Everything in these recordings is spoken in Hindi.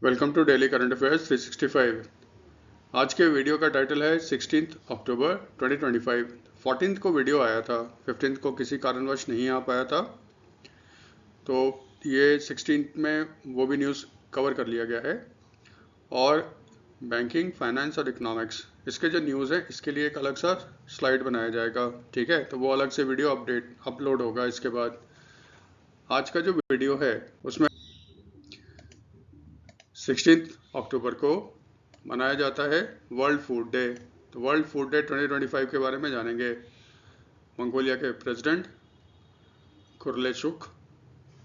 Welcome to daily current affairs 365। आज के वीडियो का टाइटल है 16 अक्टूबर 2025। 14 को वीडियो आया था, 15 को किसी कारणवश नहीं आ पाया था, तो ये 16 में वो भी न्यूज़ कवर कर लिया गया है। और बैंकिंग, फाइनेंस और इकोनॉमिक्स, इसके जो न्यूज़ है इसके लिए एक अलग सा स्लाइड बनाया जाएगा, ठीक है। तो वो अलग से वीडियो अपलोड होगा इसके बाद। आज का जो वीडियो है उसमें 16 अक्टूबर को मनाया जाता है वर्ल्ड फूड डे। तो वर्ल्ड फूड डे 2025 के बारे में जानेंगे। मंगोलिया के प्रेसिडेंट खुरलेशुक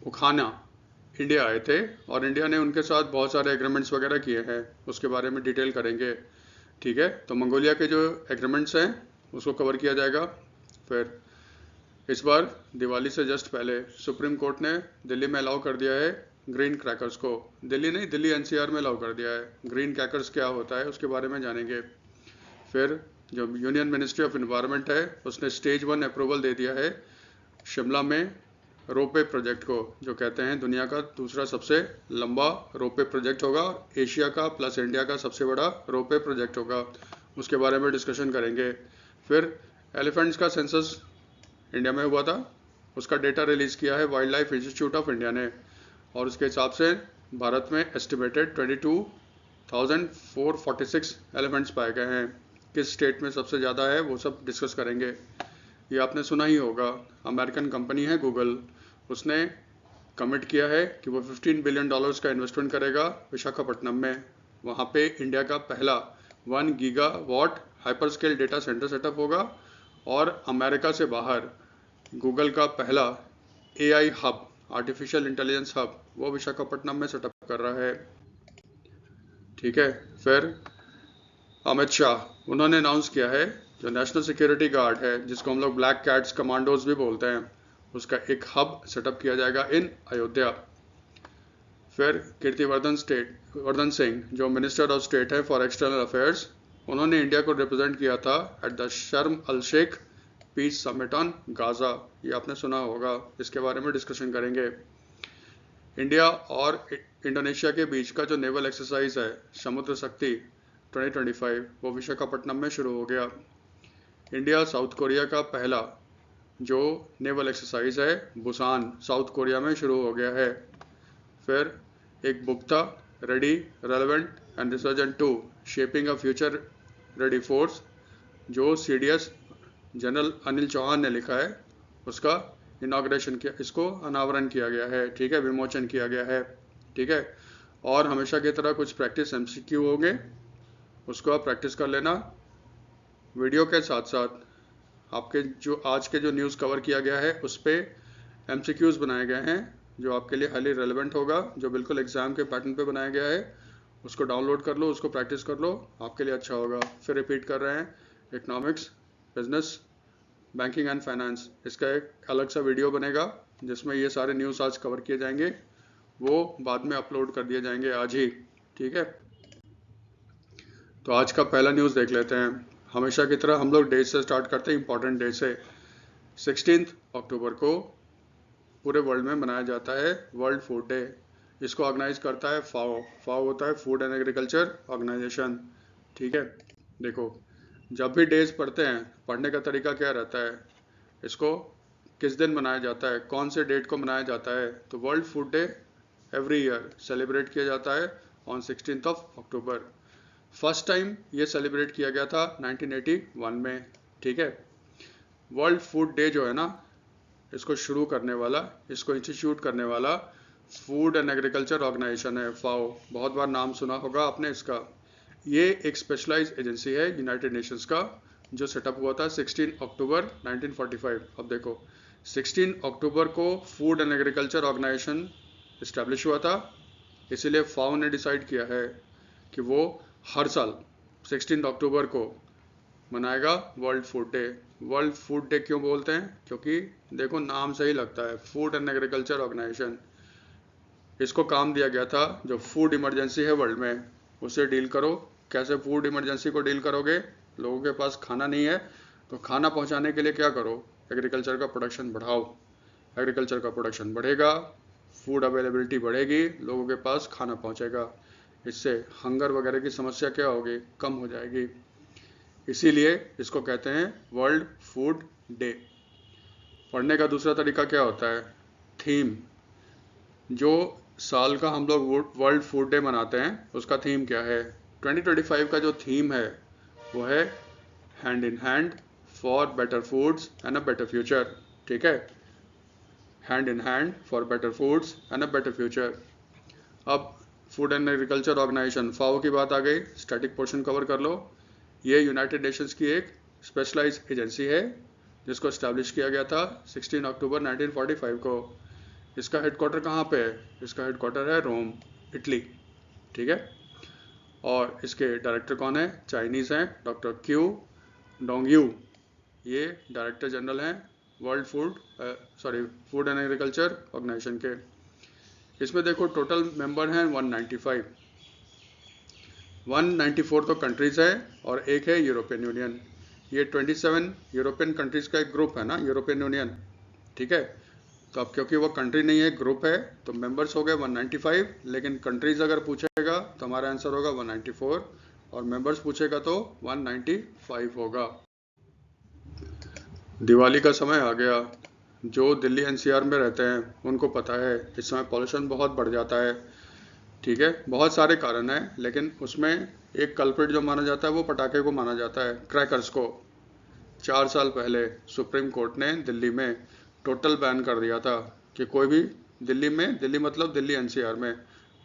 उखाना इंडिया आए थे और इंडिया ने उनके साथ बहुत सारे एग्रीमेंट्स वगैरह किए हैं, उसके बारे में डिटेल करेंगे, ठीक है। तो मंगोलिया के जो एग्रीमेंट्स हैं उसको कवर किया जाएगा। फिर इस बार दिवाली से जस्ट पहले सुप्रीम कोर्ट ने दिल्ली में अलाउ कर दिया है ग्रीन क्रैकर्स को। दिल्ली नहीं, दिल्ली एनसीआर में अलाउ कर दिया है। ग्रीन क्रैकर्स क्या होता है उसके बारे में जानेंगे। फिर जो यूनियन मिनिस्ट्री ऑफ एनवायरनमेंट है उसने स्टेज 1 अप्रूवल दे दिया है शिमला में रोपवे प्रोजेक्ट को, जो कहते हैं दुनिया का दूसरा सबसे लंबा रोपवे प्रोजेक्ट होगा, एशिया का प्लस इंडिया का सबसे बड़ा रोपवे प्रोजेक्ट होगा। उसके बारे में डिस्कशन करेंगे। फिर एलिफेंट्स का सेंसस इंडिया में हुआ था, उसका डेटा रिलीज किया है wild life Institute of India ने, और उसके हिसाब से भारत में एस्टिमेटेड 22,446 एलिफेंट्स पाए गए हैं। किस स्टेट में सबसे ज़्यादा है वो सब डिस्कस करेंगे। ये आपने सुना ही होगा, अमेरिकन कंपनी है गूगल, उसने कमिट किया है कि वो $15 बिलियन का इन्वेस्टमेंट करेगा विशाखापट्टनम में। वहाँ पे इंडिया का पहला 1 gigawatt hyperscale data centre setup होगा, और अमेरिका से बाहर गूगल का पहला AI hub, artificial intelligence hub, वो विशाखापट्टनम में सेटअप कर रहा है, ठीक है। फिर अमित शाह, उन्होंने अनाउंस किया है जो नेशनल सिक्योरिटी गार्ड है, जिसको हम लोग ब्लैक कैट्स कमांडोज भी बोलते हैं, उसका एक हब सेटअप किया जाएगा इन अयोध्या। फिर कीर्तिवर्धन सिंह जो मिनिस्टर ऑफ स्टेट है फॉर एक्सटर्नल अफेयर्स, उन्होंने इंडिया को रिप्रेजेंट किया था at the Sharm el Sheikh peace summit on Gaza. ये आपने सुना होगा, इसके बारे में डिस्कशन करेंगे। इंडिया और इंडोनेशिया के बीच का जो नेवल एक्सरसाइज है समुद्र शक्ति 2025, वो विशाखापट्टनम में शुरू हो गया। इंडिया साउथ कोरिया का पहला जो नेवल एक्सरसाइज है बुसान साउथ कोरिया में शुरू हो गया है। फिर एक बुक था ready, relevant and resurgent to shaping a future ready force, जो सीडीएस जनरल अनिल चौहान ने लिखा है, उसका इनाग्रेशन किया, इसको अनावरण किया गया है, ठीक है, विमोचन किया गया है, ठीक है। और हमेशा की तरह कुछ प्रैक्टिस एमसीक्यू होंगे, उसको आप प्रैक्टिस कर लेना। वीडियो के साथ साथ आपके जो आज के जो न्यूज़ कवर किया गया है उस पर एमसीक्यूज़ बनाए गए हैं जो आपके लिए हाईली रेलेवेंट होगा, जो बिल्कुल एग्जाम के पैटर्न पे बनाया गया है। उसको डाउनलोड कर लो, उसको प्रैक्टिस कर लो, आपके लिए अच्छा होगा। फिर रिपीट कर रहे हैं, economics, business, banking and finance, इसका एक अलग सा वीडियो बनेगा जिसमें ये सारे न्यूज़ आज कवर किए जाएंगे, वो बाद में अपलोड कर दिए जाएंगे आज ही, ठीक है। तो आज का पहला न्यूज़ देख लेते हैं। हमेशा की तरह हम लोग डेट से स्टार्ट करते हैं, इंपॉर्टेंट डेट से। 16 अक्टूबर को पूरे वर्ल्ड में मनाया जाता है वर्ल्ड फूड डे। इसको ऑर्गेनाइज करता है फाओ। फाओ होता है फूड एंड एग्रीकल्चर ऑर्गेनाइजेशन, ठीक है। देखो, जब भी डेज पढ़ते हैं, पढ़ने का तरीका क्या रहता है, इसको किस दिन मनाया जाता है, कौन से डेट को मनाया जाता है। तो world food day every year celebrate किया जाता है ऑन 16 अक्टूबर। फर्स्ट टाइम ये सेलिब्रेट किया गया था 1981 में, ठीक है। वर्ल्ड फूड डे जो है ना, इसको शुरू करने वाला, इसको इंस्टीट्यूट करने वाला फूड एंड एग्रीकल्चर ऑर्गेनाइजेशन है फाओ। बहुत बार नाम सुना होगा आपने इसका। ये एक स्पेशलाइज्ड एजेंसी है यूनाइटेड नेशंस का, जो सेटअप हुआ था 16 अक्टूबर 1945। अब देखो, 16 अक्टूबर को food and agriculture organization establish हुआ था, इसीलिए फाओ ने डिसाइड किया है कि वो हर साल 16 अक्टूबर को मनाएगा world food day. World food day क्यों बोलते हैं, क्योंकि देखो नाम से ही लगता है, फूड एंड एग्रीकल्चर ऑर्गेनाइजेशन। इसको काम दिया गया था जो फूड इमरजेंसी है वर्ल्ड में, उसे डील करो। कैसे फूड इमरजेंसी को डील करोगे, लोगों के पास खाना नहीं है, तो खाना पहुंचाने के लिए क्या करो, एग्रीकल्चर का प्रोडक्शन बढ़ाओ। एग्रीकल्चर का प्रोडक्शन बढ़ेगा, फूड अवेलेबिलिटी बढ़ेगी, लोगों के पास खाना पहुंचेगा। इससे हंगर वगैरह की समस्या क्या होगी, कम हो जाएगी। इसीलिए इसको कहते हैं वर्ल्ड फूड डे। पढ़ने का दूसरा तरीका क्या होता है, थीम। जो साल का हम लोग वर्ल्ड फूड डे मनाते हैं उसका थीम क्या है, 2025 का जो थीम है वो है hand in hand for better foods and a better future. ठीक है, hand in hand for better foods and a better future. अब फूड एंड एग्रीकल्चर ऑर्गेनाइजेशन फाओ की बात आ गई, स्टैटिक पोर्शन कवर कर लो। ये यूनाइटेड नेशंस की एक स्पेशलाइज एजेंसी है जिसको इस्टेब्लिश किया गया था 16 अक्टूबर 1945 को। इसका हेडक्वार्टर कहाँ पे है, इसका हेडक्वार्टर है रोम, इटली। ठीक है, और इसके डायरेक्टर कौन है, चाइनीज़ हैं, डॉक्टर क्यू डोंगयू। ये डायरेक्टर जनरल हैं world food and agriculture organisation के। इसमें देखो टोटल मेंबर हैं 195, 194 तो कंट्रीज़ है और एक है यूरोपियन यूनियन। ये 27 यूरोपियन कंट्रीज़ का एक ग्रुप है ना, यूरोपियन यूनियन। ठीक है, तो अब क्योंकि वो कंट्री नहीं है, ग्रुप है, तो मेंबर्स हो गए 195, लेकिन कंट्रीज अगर पूछेगा तो हमारा आंसर होगा 194 और मेंबर्स पूछेगा तो 195 होगा। दिवाली का समय आ गया। जो दिल्ली एनसीआर में रहते हैं उनको पता है इस समय पॉल्यूशन बहुत बढ़ जाता है। ठीक है, बहुत सारे कारण हैं, लेकिन उसमें एक कल्प्रिट जो माना जाता है वो पटाखे को माना जाता है, क्रैकर्स को। 4 साल पहले सुप्रीम कोर्ट ने दिल्ली में टोटल बैन कर दिया था कि कोई भी दिल्ली में, दिल्ली मतलब दिल्ली एनसीआर में,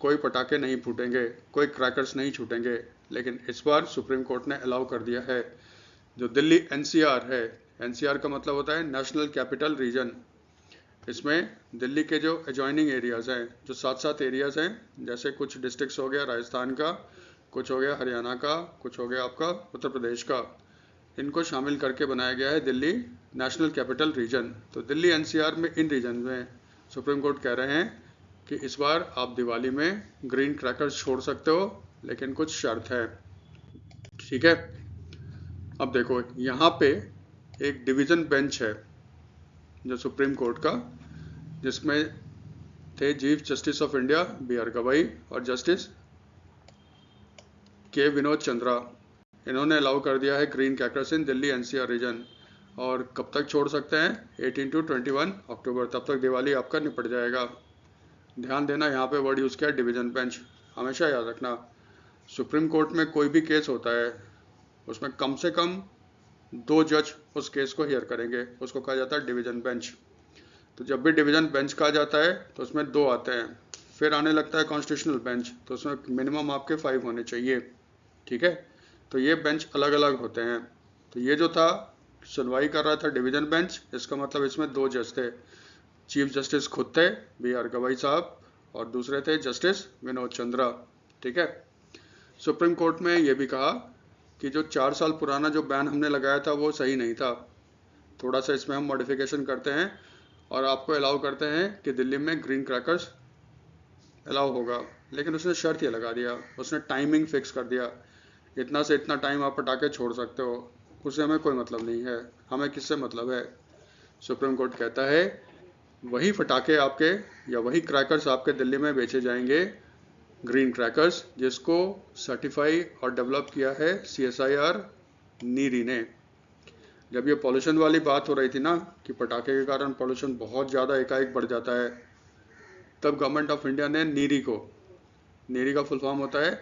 कोई पटाखे नहीं फूटेंगे, कोई क्रैकर्स नहीं छूटेंगे। लेकिन इस बार सुप्रीम कोर्ट ने अलाउ कर दिया है। जो दिल्ली एनसीआर है, एनसीआर का मतलब होता है नेशनल कैपिटल रीजन। इसमें दिल्ली के जो एडजॉइनिंग एरियाज़ हैं, जो 7 एरियाज़ हैं, जैसे कुछ डिस्ट्रिक्ट्स हो गया राजस्थान का, कुछ हो गया हरियाणा का, कुछ हो गया आपका उत्तर प्रदेश का, इनको शामिल करके बनाया गया है दिल्ली नेशनल कैपिटल रीजन। तो दिल्ली एनसीआर में इन रीजन में सुप्रीम कोर्ट कह रहे हैं कि इस बार आप दिवाली में ग्रीन क्रैकर्स छोड़ सकते हो, लेकिन कुछ शर्त है। ठीक है, अब देखो यहाँ पे एक डिवीज़न बेंच है जो सुप्रीम कोर्ट का, जिसमें थे chief justice of India B R Gavai और जस्टिस के विनोद चंद्रा। इन्होंने अलाउ कर दिया है ग्रीन क्रैकर्स इन दिल्ली एनसीआर रीजन। और कब तक छोड़ सकते हैं, 18 to 21 अक्टूबर, तब तक दिवाली आपका निपट जाएगा। ध्यान देना, यहाँ पे वर्ड यूज़ किया है डिवीज़न बेंच, हमेशा याद रखना। सुप्रीम कोर्ट में कोई भी केस होता है उसमें कम से कम 2 जज उस केस को हियर करेंगे, उसको कहा जाता है डिवीज़न बेंच। तो जब भी डिवीज़न बेंच कहा जाता है तो उसमें 2 आते हैं। फिर आने लगता है कॉन्स्टिट्यूशनल बेंच, तो उसमें मिनिमम आपके 5 होने चाहिए। ठीक है, तो ये बेंच अलग अलग होते हैं। तो ये जो था सुनवाई कर रहा था डिवीज़न बेंच, इसका मतलब इसमें 2 जज थे। चीफ जस्टिस खुद थे बी आर गवाई साहब, और दूसरे थे जस्टिस विनोद चंद्रा। ठीक है, सुप्रीम कोर्ट में ये भी कहा कि जो 4 साल पुराना जो बैन हमने लगाया था वो सही नहीं था, थोड़ा सा इसमें हम मॉडिफिकेशन करते हैं और आपको अलाउ करते हैं कि दिल्ली में ग्रीन क्रैकर्स अलाउ होगा। लेकिन उसने शर्त ये लगा दिया, उसने टाइमिंग फिक्स कर दिया, इतना से इतना टाइम आप पटाखे छोड़ सकते हो। उससे हमें कोई मतलब नहीं है, हमें किससे मतलब है। सुप्रीम कोर्ट कहता है वही पटाखे आपके या वही क्रैकर्स आपके दिल्ली में बेचे जाएंगे, ग्रीन क्रैकर्स, जिसको सर्टिफाई और डेवलप किया है CSIR नीरी ने। जब ये पॉल्यूशन वाली बात हो रही थी ना कि पटाखे के कारण पॉल्यूशन बहुत ज़्यादा एकाएक बढ़ जाता है, तब गवर्नमेंट ऑफ इंडिया ने नीरी का फुल फॉर्म होता है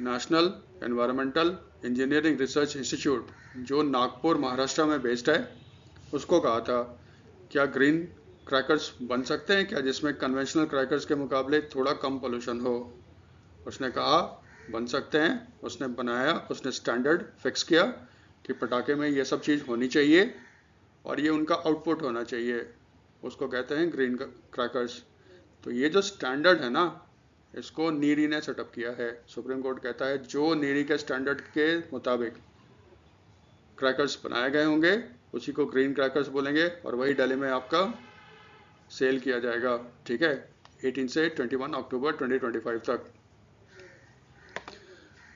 national environmental engineering research institute, जो नागपुर महाराष्ट्र में बेस्ड है, उसको कहा था क्या ग्रीन क्रैकर्स बन सकते हैं क्या जिसमें कन्वेंशनल क्रैकर्स के मुकाबले थोड़ा कम पोल्यूशन हो। उसने कहा बन सकते हैं। उसने बनाया, उसने स्टैंडर्ड फिक्स किया कि पटाखे में ये सब चीज़ होनी चाहिए और ये उनका आउटपुट होना चाहिए, उसको कहते हैं ग्रीन क्रैकर्स। तो ये जो स्टैंडर्ड है ना, इसको नीरी ने सेटअप किया है। सुप्रीम कोर्ट कहता है जो नीरी के स्टैंडर्ड के मुताबिक क्रैकर्स बनाए गए होंगे उसी को ग्रीन क्रैकर्स बोलेंगे और वही दिल्ली में आपका सेल किया जाएगा। ठीक है, 18 से 21 अक्टूबर 2025 तक।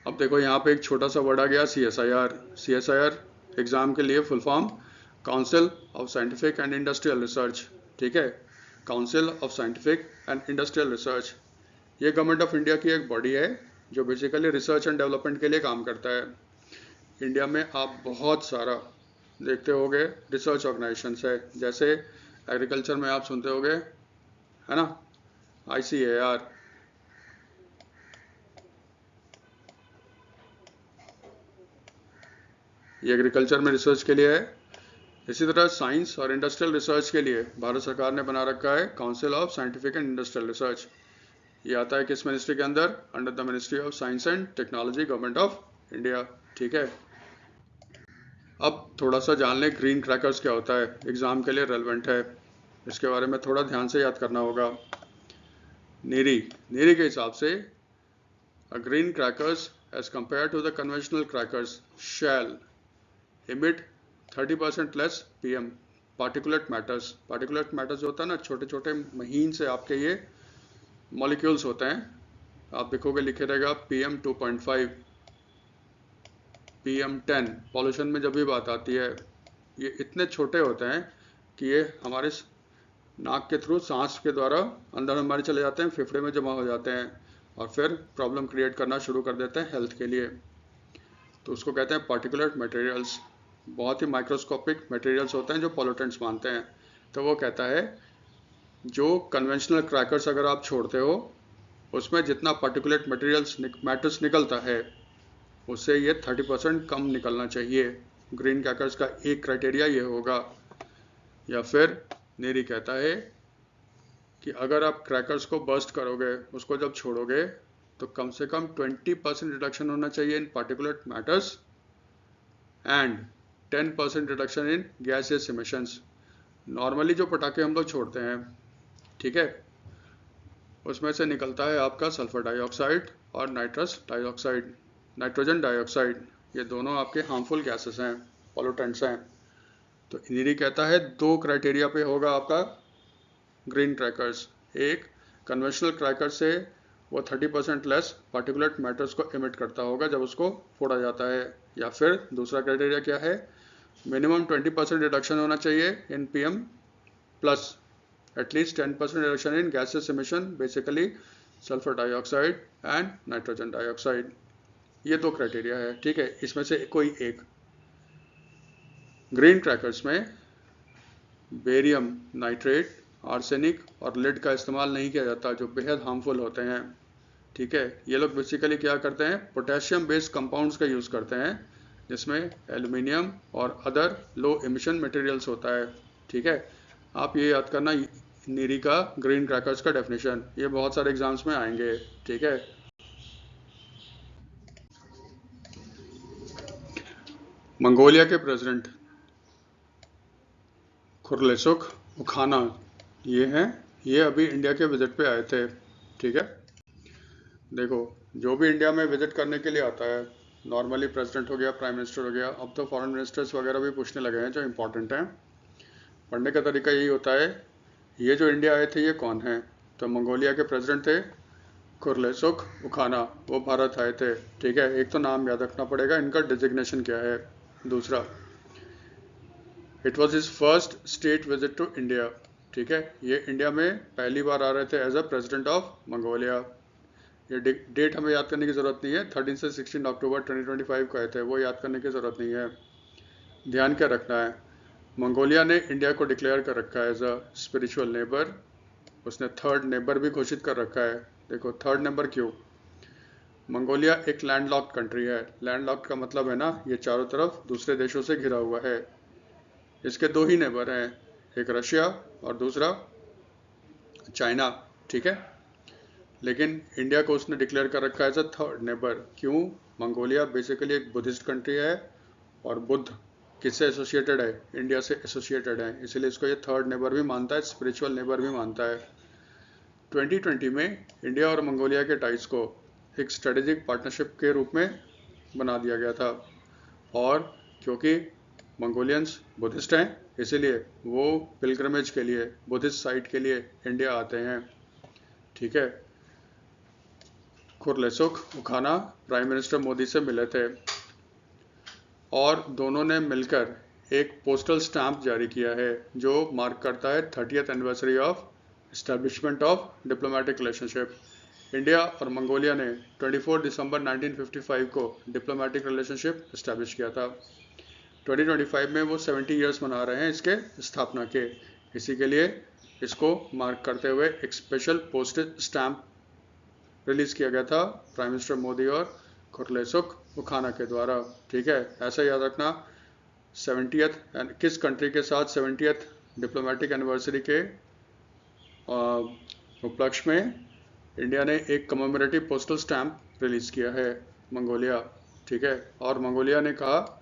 अब देखो यहाँ पे एक छोटा सा वर्ड आ गया CSIR एग्जाम के लिए full form council of scientific and industrial research. ठीक है, council of scientific and industrial research, ये गवर्नमेंट ऑफ इंडिया की एक बॉडी है जो बेसिकली रिसर्च एंड डेवलपमेंट के लिए काम करता है। इंडिया में आप बहुत सारा देखते होंगे रिसर्च ऑर्गेनाइजेशंस है, जैसे एग्रीकल्चर में आप सुनते होंगे, है ना, ICAR, ये एग्रीकल्चर में रिसर्च के लिए है। इसी तरह साइंस और इंडस्ट्रियल रिसर्च के लिए भारत सरकार ने बना रखा है council of scientific and industrial research. ये आता है किस मिनिस्ट्री के अंदर? Under the ministry of science and technology, government of India. ठीक है, अब थोड़ा सा जान लें ग्रीन क्रैकर्स क्या होता है, एग्जाम के लिए रेलेवेंट है, इसके बारे में थोड़ा ध्यान से याद करना होगा। नीरी के हिसाब से a green crackers as compared to the conventional crackers shall emit 30% less PM particulate matters। particulate matters जो होता है ना, छोटे छोटे महीन से आपके ये मॉलिक्यूल्स होते हैं, आप देखोगे लिखे रहेगा PM 2.5, PM 10। पॉल्यूशन में जब भी बात आती है, ये इतने छोटे होते हैं कि ये हमारे नाक के थ्रू सांस के द्वारा अंदर हमारे चले जाते हैं, फेफड़े में जमा हो जाते हैं और फिर प्रॉब्लम क्रिएट करना शुरू कर देते हैं हेल्थ के लिए। तो उसको कहते हैं पार्टिकुलर मटेरियल्स। बहुत ही माइक्रोस्कोपिक मटेरियल्स होते हैं जो पॉल्यूटेंट्स मानते हैं। तो वो कहता है जो कन्वेंशनल क्रैकर्स अगर आप छोड़ते हो उसमें जितना पार्टिकुलेट मैटर्स निकलता है उससे ये 30% कम निकलना चाहिए। ग्रीन क्रैकर्स का एक क्राइटेरिया ये होगा। या फिर नेरी कहता है कि अगर आप क्रैकर्स को बर्स्ट करोगे, उसको जब छोड़ोगे, तो कम से कम 20% रिडक्शन होना चाहिए in particulate matters and 10% reduction in gaseous emissions. Normally जो पटाखे हम लोग छोड़ते हैं, ठीक है, उसमें से निकलता है आपका सल्फर डाइऑक्साइड और नाइट्रोजन डाइऑक्साइड। ये दोनों आपके हार्मफुल गैसेस हैं, पॉल्यूटेंट्स हैं। तो नेरी कहता है दो क्राइटेरिया पे होगा आपका ग्रीन क्रैकर्स। एक, कन्वेंशनल क्रैकर से वो 30% लेस पार्टिकुलेट मैटर्स को इमिट करता होगा जब उसको फोड़ा जाता है। या फिर दूसरा क्राइटेरिया क्या है, मिनिमम 20% रिडक्शन होना चाहिए इन PM plus at least 10% reduction in gases emission, basically sulphur dioxide and nitrogen dioxide. ये दो क्राइटेरिया है, ठीक है, इसमें से कोई एक। ग्रीन क्रैकर्स में बेरियम नाइट्रेट, आर्सेनिक और लेड का इस्तेमाल नहीं किया जाता, जो बेहद हार्मफुल होते हैं। ठीक है, ये लोग बेसिकली क्या करते हैं, पोटेशियम बेस्ड कंपाउंड्स का यूज़ करते हैं जिसमें एल्युमिनियम और अदर लो एमिशन मटेरियल्स होता है। ठीक है, आप ये याद करना नीरी का ग्रीन क्रैकर्स का डेफिनेशन, ये बहुत सारे एग्जाम्स में आएंगे। ठीक है, मंगोलिया के प्रेसिडेंट खुरलेसुख उखाना ये हैं, ये अभी इंडिया के विजिट पे आए थे। ठीक है, देखो जो भी इंडिया में विजिट करने के लिए आता है, नॉर्मली प्रेसिडेंट हो गया, प्राइम मिनिस्टर हो गया, अब तो फॉरेन मिनिस्टर्स वगैरह भी पूछने लगे हैं जो इम्पोर्टेंट हैं। पढ़ने का तरीका यही होता है, ये जो इंडिया आए थे ये कौन हैं? तो मंगोलिया के प्रेसिडेंट थे खुरलेसुख उखाना, वो भारत आए थे। ठीक है, एक तो नाम याद रखना पड़ेगा, इनका डिजिग्नेशन क्या है। दूसरा, it was his first state visit to India. ठीक है, ये इंडिया में पहली बार आ रहे थे as a president of Mongolia. ये डेट हमें याद करने की ज़रूरत नहीं है, 13 से 16 अक्टूबर 2025 को आए थे, वो याद करने की ज़रूरत नहीं है। ध्यान क्या रखना है, मंगोलिया ने इंडिया को डिक्लेयर कर रखा है एज अ स्पिरिचुअल नेबर। उसने थर्ड नेबर भी घोषित कर रखा है। देखो थर्ड नेबर क्यों, मंगोलिया एक लैंडलॉक्ड कंट्री है। लैंडलॉक्ड का मतलब है ना, ये चारों तरफ दूसरे देशों से घिरा हुआ है। इसके दो ही नेबर हैं, एक रशिया और दूसरा चाइना। ठीक है, लेकिन इंडिया को उसने डिक्लेयर कर रखा है एज अ थर्ड नेबर। क्यों? मंगोलिया बेसिकली एक बुद्धिस्ट कंट्री है और बुद्ध किससे एसोसिएटेड है? इंडिया से एसोसिएटेड है, इसलिए इसको ये थर्ड नेबर भी मानता है, स्पिरिचुअल नेबर भी मानता है। 2020 में इंडिया और मंगोलिया के टाइज को एक स्ट्रेटेजिक पार्टनरशिप के रूप में बना दिया गया था। और क्योंकि मंगोलियंस बुद्धिस्ट हैं, इसीलिए वो पिलग्रमेज के लिए, बुद्धिस्ट साइट के लिए इंडिया आते हैं। ठीक है, खुरलेसुख उखाना प्राइम मिनिस्टर मोदी से मिले थे और दोनों ने मिलकर एक पोस्टल स्टैंप जारी किया है जो मार्क करता है 30th anniversary of establishment of diplomatic relationship. India और मंगोलिया ने 24 दिसंबर 1955 को डिप्लोमेटिक रिलेशनशिप इस्टेब्लिश किया था। 2025 में वो 70 ईयर्स मना रहे हैं इसके स्थापना के। इसी के लिए इसको मार्क करते हुए एक स्पेशल पोस्टेज स्टैम्प रिलीज किया गया था प्राइम मिनिस्टर मोदी और खुरलेसुख उखाना के द्वारा। ठीक है, ऐसा याद रखना। 70th किस कंट्री के साथ 70th डिप्लोमेटिक एनिवर्सरी के उपलक्ष्य में इंडिया ने एक कमेमोरेटिव पोस्टल स्टैम्प रिलीज किया है, मंगोलिया। ठीक है, और मंगोलिया ने कहा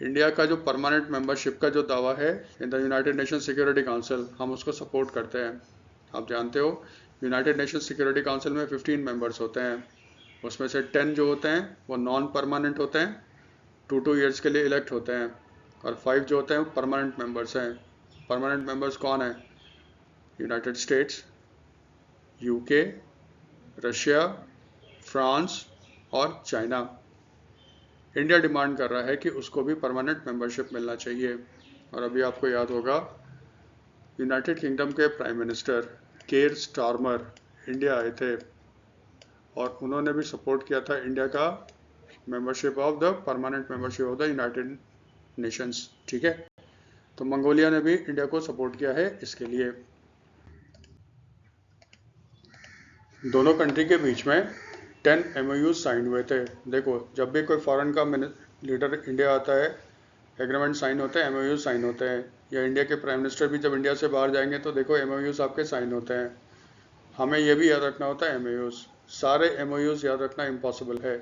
इंडिया का जो परमानेंट मेंबरशिप का जो दावा है in the United nation security council, हम उसको सपोर्ट करते हैं। आप जानते हो यूनाइटेड नेशन सिक्योरिटी काउंसिल में 15 मेंबर्स होते हैं, उसमें से 10 जो होते हैं वो नॉन परमानेंट होते हैं, 2 ईयर्स के लिए इलेक्ट होते हैं, और 5 जो होते हैं वो परमानेंट मेंबर्स हैं। परमानेंट मेंबर्स कौन है? United states, UK, Russia, France और चाइना। इंडिया डिमांड कर रहा है कि उसको भी परमानेंट मेंबरशिप मिलना चाहिए। और अभी आपको याद होगा यूनाइटेड किंगडम के प्राइम मिनिस्टर केर स्टारमर इंडिया आए थे और उन्होंने भी सपोर्ट किया था इंडिया का membership of the permanent membership of the United Nations. ठीक है, तो मंगोलिया ने भी इंडिया को सपोर्ट किया है इसके लिए। दोनों कंट्री के बीच में 10 MOU साइन हुए थे। देखो, जब भी कोई फॉरेन का लीडर इंडिया आता है, एग्रीमेंट साइन होते हैं, MOU साइन होते हैं, या इंडिया के प्राइम मिनिस्टर भी जब इंडिया से बाहर जाएंगे तो देखो MOUs आपके साइन होते हैं। हमें यह भी याद रखना होता है MOUs, सारे MOUs याद रखना इम्पॉसिबल है।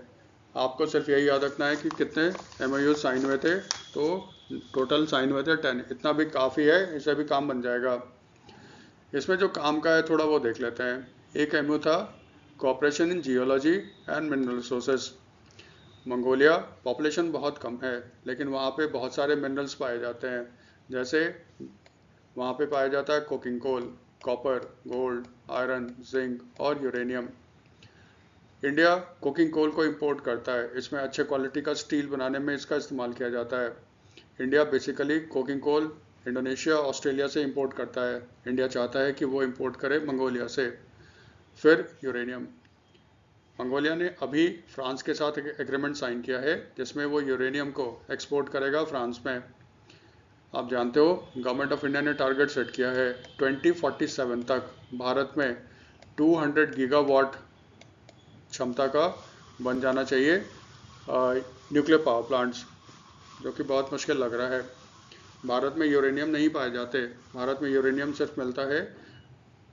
आपको सिर्फ यही याद रखना है कि कितने MOU साइन हुए थे, तो टोटल साइन हुए थे 10। इतना भी काफ़ी है, इससे भी काम बन जाएगा। इसमें जो काम का है थोड़ा वो देख लेते हैं। एक MOU था cooperation in geology and mineral resources. Mongolia population बहुत कम है, लेकिन वहाँ पे बहुत सारे मिनरल्स पाए जाते हैं। जैसे वहाँ पे पाया जाता है coking coal, copper, gold, iron, zinc और यूरेनियम। इंडिया कोकिंग कोल को इंपोर्ट करता है, इसमें अच्छे क्वालिटी का स्टील बनाने में इसका इस्तेमाल किया जाता है। India basically coking coal Indonesia, Australia से इंपोर्ट करता है। इंडिया चाहता है कि वो इंपोर्ट करे मंगोलिया से। फिर यूरेनियम, मंगोलिया ने अभी फ्रांस के साथ एक एग्रीमेंट साइन किया है जिसमें वो यूरेनियम को एक्सपोर्ट करेगा फ्रांस में। आप जानते हो गवर्नमेंट ऑफ इंडिया ने टारगेट सेट किया है 2047 तक भारत में 200 गीगावाट क्षमता का बन जाना चाहिए न्यूक्लियर पावर प्लांट्स, जो कि बहुत मुश्किल लग रहा है। भारत में यूरेनियम नहीं पाए जाते। भारत में यूरेनियम सिर्फ मिलता है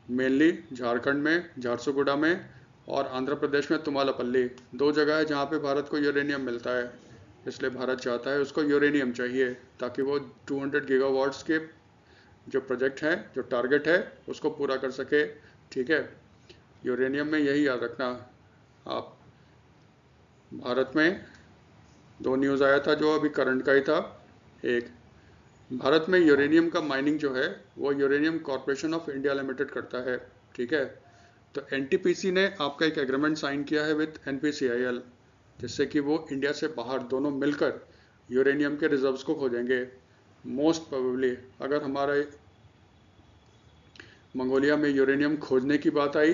मेनली झारखंड में झारसुगुड़ा में और आंध्र प्रदेश में तुमालापल्ली, 2 जगह है जहाँ पे भारत को यूरेनियम मिलता है। इसलिए भारत चाहता है उसको यूरेनियम चाहिए ताकि वो 200 गीगावाट्स के जो प्रोजेक्ट है, जो टारगेट है, उसको पूरा कर सके। ठीक है, यूरेनियम में यही याद रखना आप। भारत में 2 न्यूज़ आया था जो अभी करंट का ही था। एक, भारत में यूरेनियम का माइनिंग जो है वो uranium corporation of India limited करता है। ठीक है, तो NTPC ने आपका एक एग्रीमेंट साइन किया है विद NPCIL, जिससे कि वो इंडिया से बाहर दोनों मिलकर यूरेनियम के रिजर्व्स को खोजेंगे। मोस्ट प्रोबेबली अगर हमारे मंगोलिया में यूरेनियम खोजने की बात आई,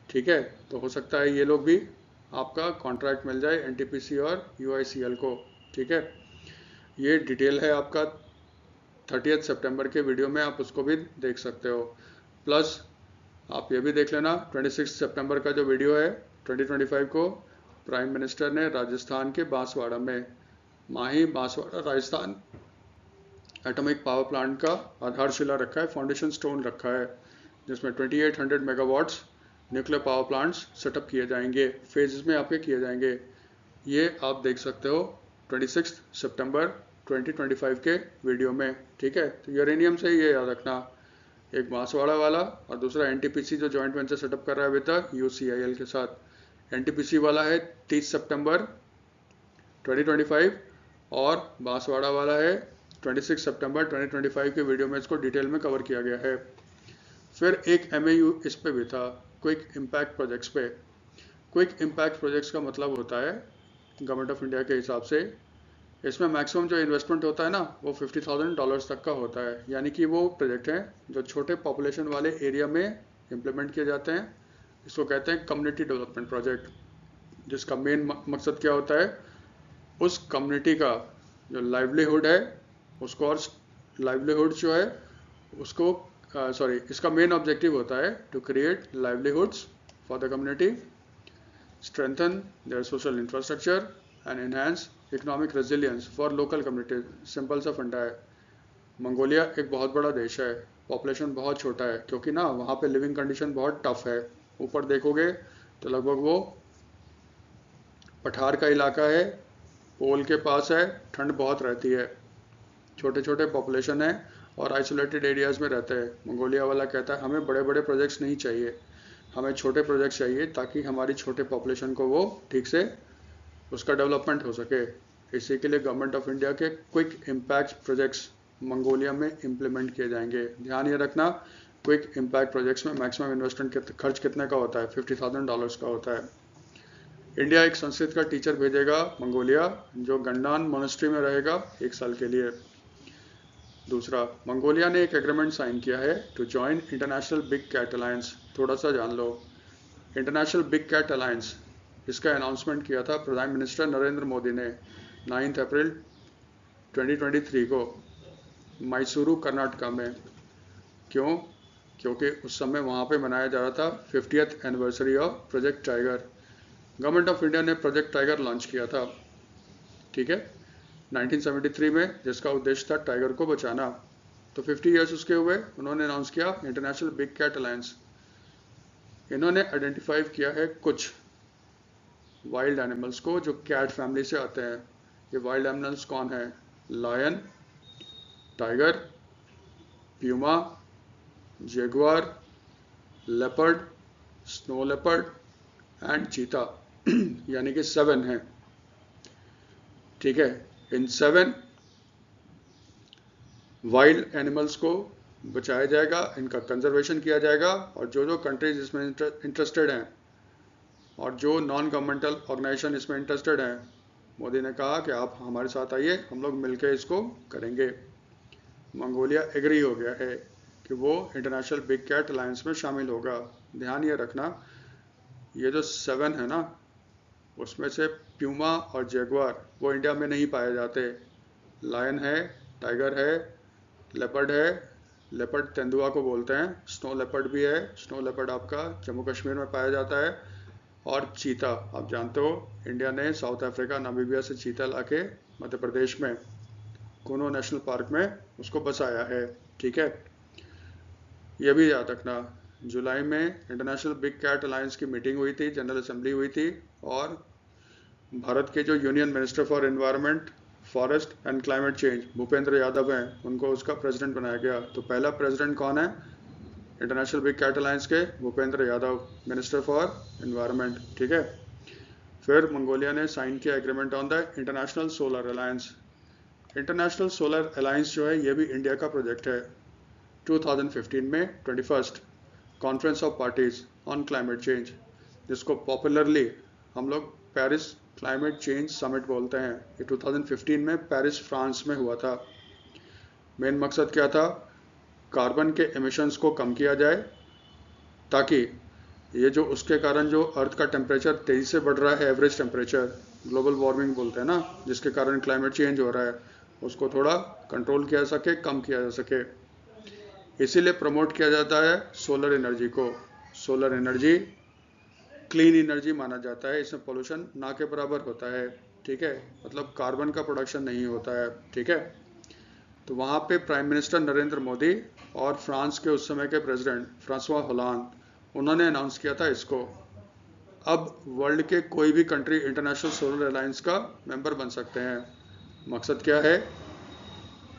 ठीक है, तो हो सकता है ये लोग भी आपका कॉन्ट्रैक्ट मिल जाए NTPC और UICL को। ठीक है, ये डिटेल है आपका 30 सितंबर के वीडियो में, आप उसको भी देख सकते हो। प्लस आप ये भी देख लेना 26 सितंबर का जो वीडियो है 2025 को, प्राइम मिनिस्टर ने राजस्थान के बांसवाड़ा में, Mahi Banswara Rajasthan atomic power plant का आधारशिला रखा है, फाउंडेशन स्टोन रखा है, जिसमें 2800 megawatts nuclear power plants setup किए जाएंगे, फेजेस में आपके किए जाएंगे। ये आप देख सकते हो 26 सितंबर 2025 के वीडियो में। ठीक है, तो यूरेनियम से ये याद रखना, एक बांसवाड़ा वाला और दूसरा NTPC जो जॉइंट वेंचर सेटअप कर रहा है विद UCIL के साथ। NTPC वाला है 30 सितंबर 2025 और बांसवाड़ा वाला है 26 सितंबर 2025 के वीडियो में इसको डिटेल में कवर किया गया है। फिर एक MAU इस पे भी था, क्विक इम्पैक्ट प्रोजेक्ट्स पे। क्विक इम्पैक्ट प्रोजेक्ट्स का मतलब होता है गवर्नमेंट ऑफ इंडिया के हिसाब से इसमें मैक्सिमम जो इन्वेस्टमेंट होता है ना वो $50,000 तक का होता है। यानी कि वो प्रोजेक्ट हैं जो छोटे पॉपुलेशन वाले एरिया में इम्प्लीमेंट किए जाते हैं इसको कहते हैं कम्युनिटी डेवलपमेंट प्रोजेक्ट, जिसका मेन मकसद क्या होता है, उस कम्युनिटी का जो लाइवलीहुड है उसको, और लाइवलीहुड जो है उसको सॉरी इसका मेन ऑब्जेक्टिव होता है to create livelihoods for the community, strengthen their social infrastructure and enhance economic resilience for local community. Simple सा फंडा है। मंगोलिया एक बहुत बड़ा देश है, पॉपुलेशन बहुत छोटा है, क्योंकि ना वहाँ पे लिविंग कंडीशन बहुत टफ है। ऊपर देखोगे तो लगभग वो पठार का इलाका है, पोल के पास है, ठंड बहुत रहती है, छोटे छोटे पॉपुलेशन है और आइसोलेटेड एरियाज़ में रहते हैं। मंगोलिया वाला कहता है हमें बड़े बड़े प्रोजेक्ट्स नहीं चाहिए, हमें छोटे प्रोजेक्ट्स चाहिए ताकि हमारी छोटे पॉपुलेशन को वो ठीक से उसका डेवलपमेंट हो सके। इसी के लिए गवर्नमेंट ऑफ इंडिया के क्विक इम्पैक्ट प्रोजेक्ट्स मंगोलिया में इम्प्लीमेंट किए जाएंगे। ध्यान ये रखना, क्विक इम्पैक्ट प्रोजेक्ट्स में मैक्सिमम इन्वेस्टमेंट खर्च कितने का होता है, $50,000 का होता है। इंडिया एक संस्कृत का टीचर भेजेगा मंगोलिया, जो गंडान मोनेस्ट्री में रहेगा 1 साल के लिए। दूसरा, मंगोलिया ने एक एग्रीमेंट साइन किया है to join International Big Cat Alliance. थोड़ा सा जान लो, इंटरनेशनल बिग कैट अलायंस, इसका अनाउंसमेंट किया था प्रधान मिनिस्टर नरेंद्र मोदी ने 9 अप्रैल 2023 को मैसूरू कर्नाटका में। क्यों? क्योंकि उस समय वहाँ पे मनाया जा रहा था 50th anniversary of project tiger. Government of India ने प्रोजेक्ट टाइगर लॉन्च किया था, ठीक है, 1973 में, जिसका उद्देश्य था टाइगर को बचाना। तो 50 ईयर्स उसके हुए, उन्होंने अनाउंस किया इंटरनेशनल बिग कैट अलायंस। इन्होंने आइडेंटिफाई किया है कुछ वाइल्ड एनिमल्स को जो कैट फैमिली से आते हैं। ये वाइल्ड एनिमल्स कौन है? Lion, tiger, puma, jaguar, leopard, snow leopard and cheetah यानी कि 7 हैं, ठीक है। इन 7 वाइल्ड एनिमल्स को बचाया जाएगा, इनका कंजर्वेशन किया जाएगा, और जो जो कंट्रीज इसमें इंटरेस्टेड हैं और जो नॉन गवर्नमेंटल ऑर्गेनाइजेशन इसमें इंटरेस्टेड हैं, मोदी ने कहा कि आप हमारे साथ आइए, हम लोग मिलकर इसको करेंगे। मंगोलिया एग्री हो गया है कि वो इंटरनेशनल बिग कैट अलायंस में शामिल होगा। ध्यान ये रखना, ये जो 7 है ना, उसमें से प्यूमा और जैगुआर वो इंडिया में नहीं पाए जाते। लायन है, टाइगर है, लेपर्ड है, लेपर्ड तेंदुआ को बोलते हैं, स्नो लेपर्ड भी है, स्नो लेपर्ड आपका जम्मू कश्मीर में पाया जाता है, और चीता आप जानते हो इंडिया ने साउथ अफ्रीका, नामीबिया से चीता लाके मध्य प्रदेश में कुनो नेशनल पार्क में उसको बसाया है, ठीक है। ये भी याद रखना, जुलाई में इंटरनेशनल बिग कैट अलायंस की मीटिंग हुई थी, जनरल असेंबली हुई थी, और भारत के जो union minister for environment, Forest and Climate change Bhupendra Yadav हैं, उनको उसका प्रेसिडेंट बनाया गया। तो पहला प्रेसिडेंट कौन है इंटरनेशनल बिग कैट अलायंस के? Bhupendra Yadav, minister for environment, ठीक है। फिर मंगोलिया ने साइन किया agreement on the international solar alliance. International solar alliance जो है ये भी इंडिया का प्रोजेक्ट है। 2015 में 21st conference of parties on climate change, जिसको पॉपुलरली हम लोग पेरिस क्लाइमेट चेंज समिट बोलते हैं, ये 2015 में पेरिस फ्रांस में हुआ था। मेन मकसद क्या था? कार्बन के एमिशंस को कम किया जाए, ताकि ये जो उसके कारण जो अर्थ का टेम्परेचर तेज़ी से बढ़ रहा है, एवरेज टेम्परेचर, ग्लोबल वार्मिंग बोलते हैं ना, जिसके कारण क्लाइमेट चेंज हो रहा है, उसको थोड़ा कंट्रोल किया जा सके, कम किया जा सके। इसीलिए प्रमोट किया जाता है सोलर एनर्जी को। सोलर एनर्जी क्लीन एनर्जी माना जाता है, इसमें पोल्यूशन ना के बराबर होता है, ठीक है, मतलब कार्बन का प्रोडक्शन नहीं होता है, ठीक है। तो वहाँ पे प्राइम मिनिस्टर नरेंद्र मोदी और फ्रांस के उस समय के प्रेसिडेंट फ्रांसवा होलांद, उन्होंने अनाउंस किया था इसको। अब वर्ल्ड के कोई भी कंट्री इंटरनेशनल सोलर अलायंस का मेंबर बन सकते हैं। मकसद क्या है?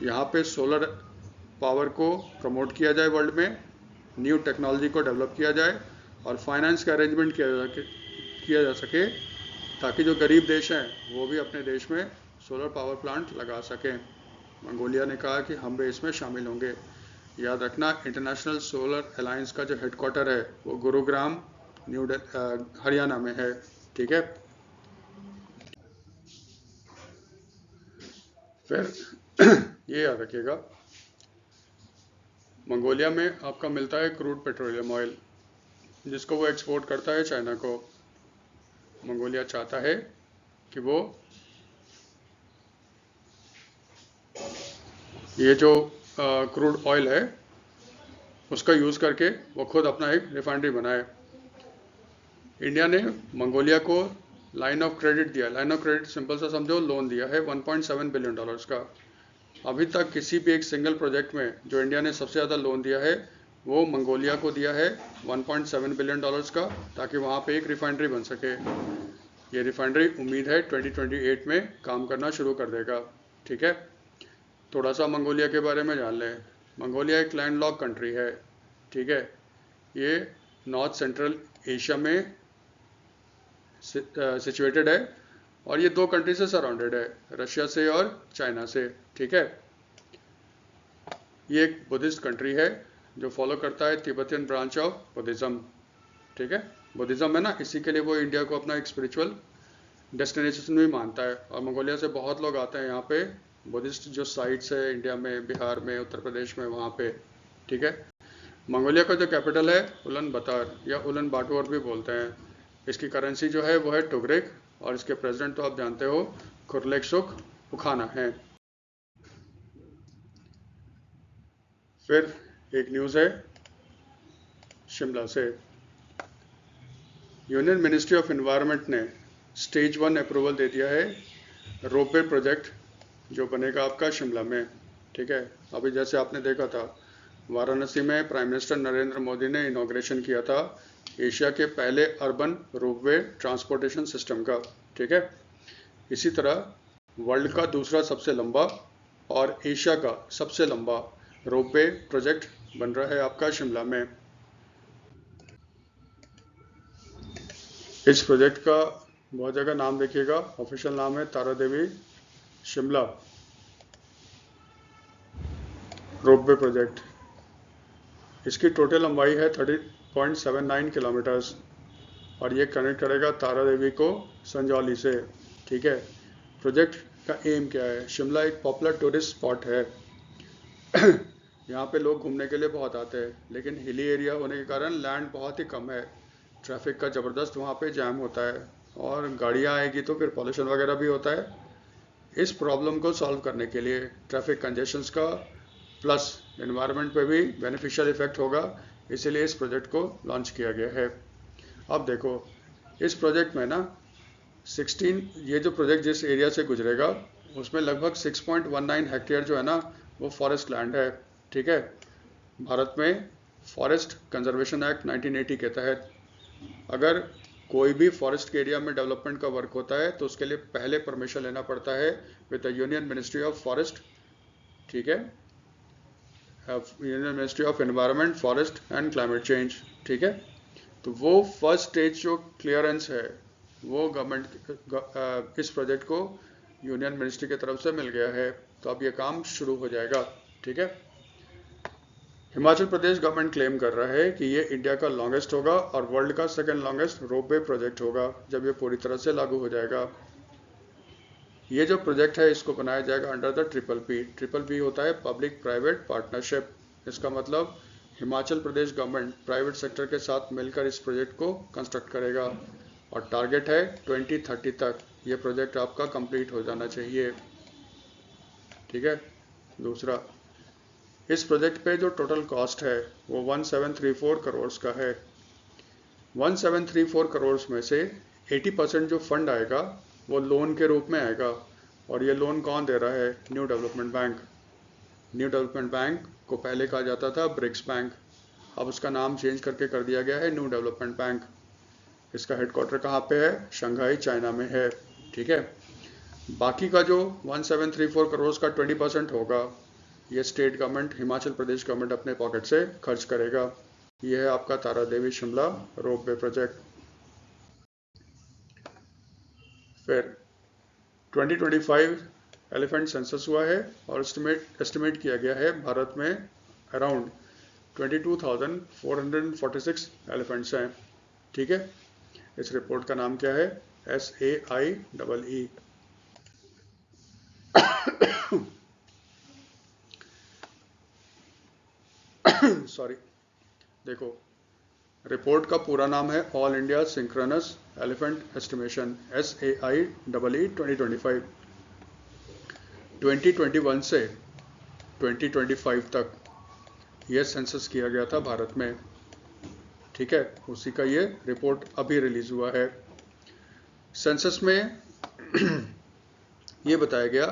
यहाँ पे सोलर पावर को प्रमोट किया जाए, वर्ल्ड में न्यू टेक्नोलॉजी को डेवलप किया जाए, और फाइनेंस का अरेंजमेंट किया जा सके, ताकि जो गरीब देश हैं वो भी अपने देश में सोलर पावर प्लांट लगा सकें। मंगोलिया ने कहा कि हम भी इसमें शामिल होंगे। याद रखना, इंटरनेशनल सोलर अलायंस का जो हेडक्वार्टर है वो गुरुग्राम, हरियाणा में है, ठीक है। फिर ये याद रखिएगा, मंगोलिया में आपका मिलता है क्रूड पेट्रोलियम ऑयल। जिसको वो एक्सपोर्ट करता है चाइना को। मंगोलिया चाहता है कि वो ये जो क्रूड ऑयल है उसका यूज़ करके वो खुद अपना एक रिफाइनरी बनाए। इंडिया ने मंगोलिया को लाइन ऑफ क्रेडिट दिया। लाइन ऑफ क्रेडिट सिंपल सा समझो, लोन दिया है $1.7 बिलियन का। अभी तक किसी भी एक सिंगल प्रोजेक्ट में जो इंडिया ने सबसे ज़्यादा लोन दिया है वो मंगोलिया को दिया है $1.7 बिलियन का, ताकि वहाँ पे एक रिफाइनरी बन सके। ये रिफाइनरी उम्मीद है 2028 में काम करना शुरू कर देगा। ठीक है, थोड़ा सा मंगोलिया के बारे में जान लें। मंगोलिया एक लैंडलॉक कंट्री है। ठीक है, ये नॉर्थ सेंट्रल एशिया में सिचुएटेड है और ये दो कंट्री से सराउंडेड है, रशिया से और चाइना से। ठीक है, ये एक बुद्धिस्ट कंट्री है जो फॉलो करता है तिब्बतियन ब्रांच ऑफ बुद्धिज़्म। ठीक है, बुद्धिज़्म है ना, इसी के लिए वो इंडिया को अपना एक स्पिरिचुअल डेस्टिनेशन भी मानता है। और मंगोलिया से बहुत लोग आते हैं यहाँ पे, बुद्धिस्ट जो साइट्स है इंडिया में, बिहार में, उत्तर प्रदेश में, वहाँ पे। ठीक है, मंगोलिया का जो कैपिटल है उलन बतर या उलन बाटोर भी बोलते हैं। इसकी करेंसी जो है वो है टुगरिक और इसके प्रेसिडेंट तो आप जानते हो खुरलेकसुख उखाना है। फिर एक न्यूज़ है शिमला से। यूनियन मिनिस्ट्री ऑफ एनवायरनमेंट ने स्टेज 1 अप्रूवल दे दिया है रोपवे प्रोजेक्ट जो बनेगा आपका शिमला में। ठीक है, अभी जैसे आपने देखा था वाराणसी में प्राइम मिनिस्टर नरेंद्र मोदी ने इनॉग्रेशन किया था एशिया के पहले अर्बन रोपवे ट्रांसपोर्टेशन सिस्टम का। ठीक है, इसी तरह वर्ल्ड का दूसरा सबसे लंबा और एशिया का सबसे लंबा रोपवे प्रोजेक्ट बन रहा है आपका शिमला में। इस प्रोजेक्ट का बहुत जगह नाम देखिएगा, ऑफिशियल नाम है तारा देवी शिमला रोपवे प्रोजेक्ट। इसकी टोटल लंबाई है 30.79 किलोमीटर्स और ये कनेक्ट करेगा तारा देवी को संजौली से। ठीक है, प्रोजेक्ट का एम क्या है? शिमला एक पॉपुलर टूरिस्ट स्पॉट है। यहाँ पे लोग घूमने के लिए बहुत आते हैं, लेकिन हिली एरिया होने के कारण लैंड बहुत ही कम है। ट्रैफिक का ज़बरदस्त वहाँ पे जैम होता है और गाड़ियाँ आएगी तो फिर पॉल्यूशन वगैरह भी होता है। इस प्रॉब्लम को सॉल्व करने के लिए ट्रैफिक कंजेशंस का प्लस एनवायरनमेंट पे भी बेनिफिशियल इफेक्ट होगा, इसीलिए इस प्रोजेक्ट को लॉन्च किया गया है। अब देखो इस प्रोजेक्ट में ना 16 ये जो प्रोजेक्ट जिस एरिया से गुजरेगा उसमें लगभग 6.19 हेक्टेयर जो है ना वो फॉरेस्ट लैंड है। ठीक है, भारत में फॉरेस्ट कंजर्वेशन एक्ट 1980 के तहत अगर कोई भी फॉरेस्ट के एरिया में डेवलपमेंट का वर्क होता है तो उसके लिए पहले परमिशन लेना पड़ता है with the Union Ministry of forest. ठीक है, union Ministry of Environment, Forest and Climate change. ठीक है, तो वो फर्स्ट स्टेज जो क्लियरेंस है वो गवर्नमेंट इस प्रोजेक्ट को यूनियन मिनिस्ट्री की तरफ से मिल गया है, तो अब ये काम शुरू हो जाएगा। ठीक है, हिमाचल प्रदेश गवर्नमेंट क्लेम कर रहा है कि ये इंडिया का लॉन्गेस्ट होगा और वर्ल्ड का सेकंड लॉन्गेस्ट रोपवे प्रोजेक्ट होगा जब ये पूरी तरह से लागू हो जाएगा। ये जो प्रोजेक्ट है इसको बनाया जाएगा under the triple P. Triple P होता है पब्लिक प्राइवेट पार्टनरशिप। इसका मतलब Himachal Pradesh government private sector के साथ मिलकर इस प्रोजेक्ट को कंस्ट्रक्ट करेगा और टारगेट है 2030 तक ये प्रोजेक्ट आपका कंप्लीट हो जाना चाहिए। ठीक है, दूसरा इस प्रोजेक्ट पे जो टोटल कॉस्ट है वो 1734 करोड़ का है। 1734 करोड़ में से 80% जो फंड आएगा वो लोन के रूप में आएगा और ये लोन कौन दे रहा है? New development bank. New development bank को पहले कहा जाता था ब्रिक्स बैंक, अब उसका नाम चेंज करके कर दिया गया है न्यू डेवलपमेंट बैंक। इसका हेडक्वार्टर कहाँ पे है? शंघाई चाइना में है। ठीक है, बाकी का जो 1734 करोड़ का 20% होगा ये state government, Himachal Pradesh government अपने पॉकेट से खर्च करेगा। यह है आपका तारा देवी शिमला रोपवे प्रोजेक्ट। फिर 2025 एलिफेंट सेंसस हुआ है और एस्टिमेट किया गया है भारत में अराउंड 22,446 एलिफेंट्स हैं। ठीक है, इस रिपोर्ट का नाम क्या है? SAIEE। सॉरी, देखो रिपोर्ट का पूरा नाम है all India synchronous elephant estimation SAIEE 2025। 2021 से 2025 तक ये सेंसस किया गया था भारत में, ठीक है। उसी का ये रिपोर्ट अभी रिलीज हुआ है। सेंसस में ये बताया गया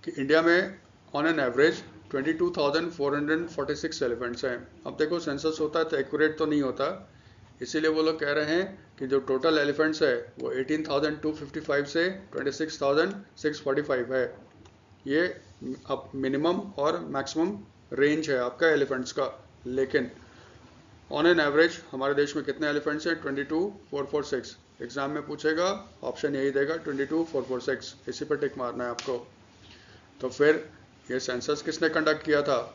कि इंडिया में ऑन एन एवरेज 22,446 एलिफेंट्स हैं। अब देखो सेंसस होता है तो एक्यूरेट तो नहीं होता, इसीलिए वो लोग कह रहे हैं कि जो टोटल एलिफेंट्स है वो 18,255 से 26,645 है। ये अब मिनिमम और मैक्सिमम रेंज है आपका एलिफेंट्स का, लेकिन ऑन एन एवरेज हमारे देश में कितने एलिफेंट्स हैं? 22,446। एग्जाम में पूछेगा, ऑप्शन यही देगा 22,446, इसी पर टिक मारना है आपको। तो फिर ये सेंसस किसने कंडक्ट किया था?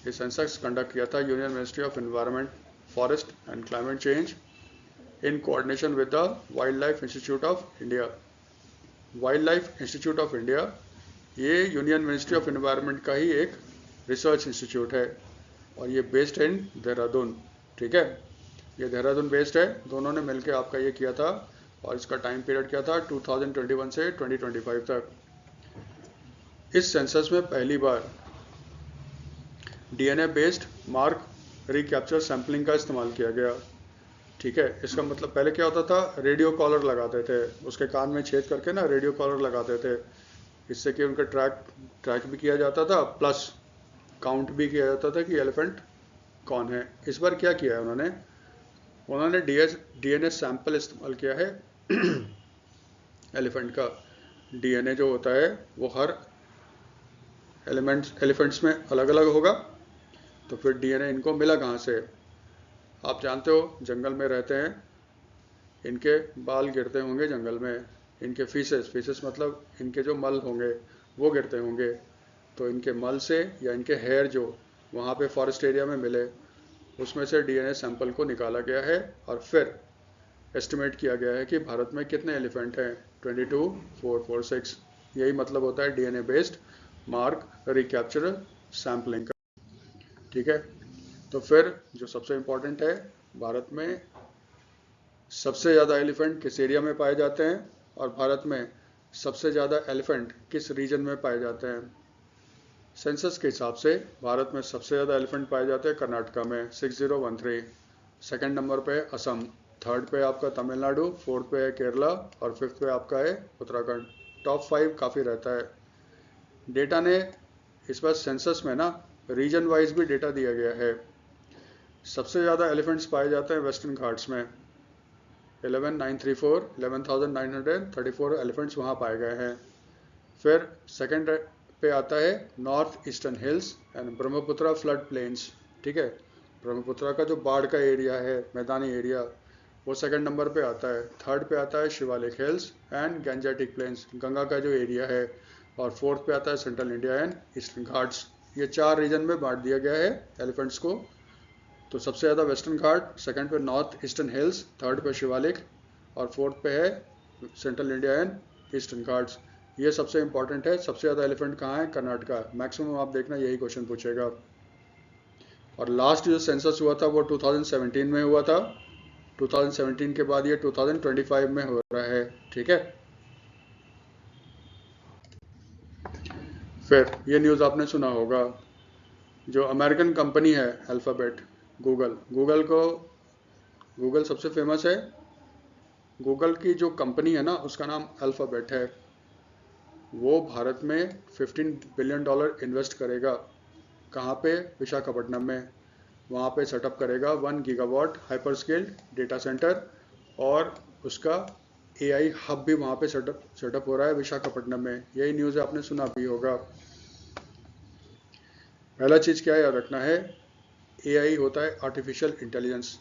ये सेंसस कंडक्ट किया था union Ministry of Environment, Forest and Climate change in coordination with the wild life Institute of India. Wild life Institute of India ये यूनियन मिनिस्ट्री ऑफ एनवायरनमेंट का ही एक रिसर्च इंस्टीट्यूट है और ये बेस्ड इन देहरादून, ठीक है। ये देहरादून बेस्ड है, दोनों ने मिलकर आपका ये किया था और इसका टाइम पीरियड क्या था? 2021 से 2025 तक। इस सेंसस में पहली बार DNA based mark recapture sampling का इस्तेमाल किया गया, ठीक है। इसका मतलब पहले क्या होता था? रेडियो कॉलर लगाते थे, उसके कान में छेद करके ना रेडियो कॉलर लगाते थे, इससे कि उनका ट्रैक भी किया जाता था, प्लस काउंट भी किया जाता था कि एलिफेंट कौन है। इस बार क्या किया है उन्होंने DNA सैंपल इस्तेमाल किया है एलिफेंट का। DNA जो होता है वो हर एलिफेंट्स में अलग अलग होगा, तो फिर DNA इनको मिला कहाँ से? आप जानते हो जंगल में रहते हैं, इनके बाल गिरते होंगे जंगल में, इनके फीसेस मतलब इनके जो मल होंगे वो गिरते होंगे, तो इनके मल से या इनके हेयर जो वहाँ पे फॉरेस्ट एरिया में मिले, उसमें से DNA सैंपल को निकाला गया है और फिर एस्टिमेट किया गया है कि भारत में कितने एलिफेंट हैं? 22,446। यही मतलब होता है DNA based mark recapture sampling का, ठीक है। तो फिर जो सबसे इम्पोर्टेंट है, भारत में सबसे ज़्यादा एलिफेंट किस एरिया में पाए जाते हैं और भारत में सबसे ज़्यादा एलिफेंट किस रीजन में पाए जाते हैं? सेंसस के हिसाब से भारत में सबसे ज़्यादा एलिफेंट पाए जाते हैं कर्नाटका में 6013, सेकंड नंबर पे असम, थर्ड पे आपका तमिलनाडु, फोर्थ पे है केरला और फिफ्थ पे आपका है उत्तराखंड। टॉप 5 काफ़ी रहता है। डेटा ने इस बार सेंसस में ना रीजन वाइज भी डेटा दिया गया है। सबसे ज़्यादा एलिफेंट्स पाए जाते हैं वेस्टर्न घाट्स में, 11,934 एलिफेंट्स वहाँ पाए गए हैं। फिर सेकंड पे आता है north eastern hills and Brahmaputra flood plains, ठीक है। ब्रह्मपुत्रा का जो बाढ़ का एरिया है, मैदानी एरिया, वो सेकंड नंबर पे आता है। थर्ड पे आता है Shivalik hills and Gangetic plains, Ganga का जो एरिया है, और फोर्थ पे आता है central India and eastern Ghats. ये 4 रीजन में बांट दिया गया है एलिफेंट्स को। तो सबसे ज़्यादा वेस्टर्न घाट, सेकंड पे नॉर्थ ईस्टर्न हिल्स, थर्ड पे शिवालिक और फोर्थ पे है central India and eastern Ghats. ये सबसे इंपॉर्टेंट है। सबसे ज़्यादा एलिफेंट कहाँ है? कर्नाटका। मैक्सिमम आप देखना यही क्वेश्चन पूछेगा। और लास्ट जो सेंसस हुआ था वो 2017 में हुआ था। 2017 के बाद ये 2025 में हो रहा है, ठीक है। फिर ये न्यूज़ आपने सुना होगा, जो अमेरिकन कंपनी है अल्फ़ाबेट, गूगल सबसे फेमस है। गूगल की जो कंपनी है ना, उसका नाम अल्फ़ाबेट है। वो भारत में $15 बिलियन इन्वेस्ट करेगा। कहाँ पे? विशाखापट्टनम में। वहाँ पे सेटअप करेगा 1 gigawatt hyper scale data centre और उसका AI हब भी वहाँ पे सेटअप हो रहा है विशाखापट्टनम में। यही न्यूज़ आपने सुना भी होगा। पहला चीज़ क्या याद रखना है, AI होता है artificial intelligence.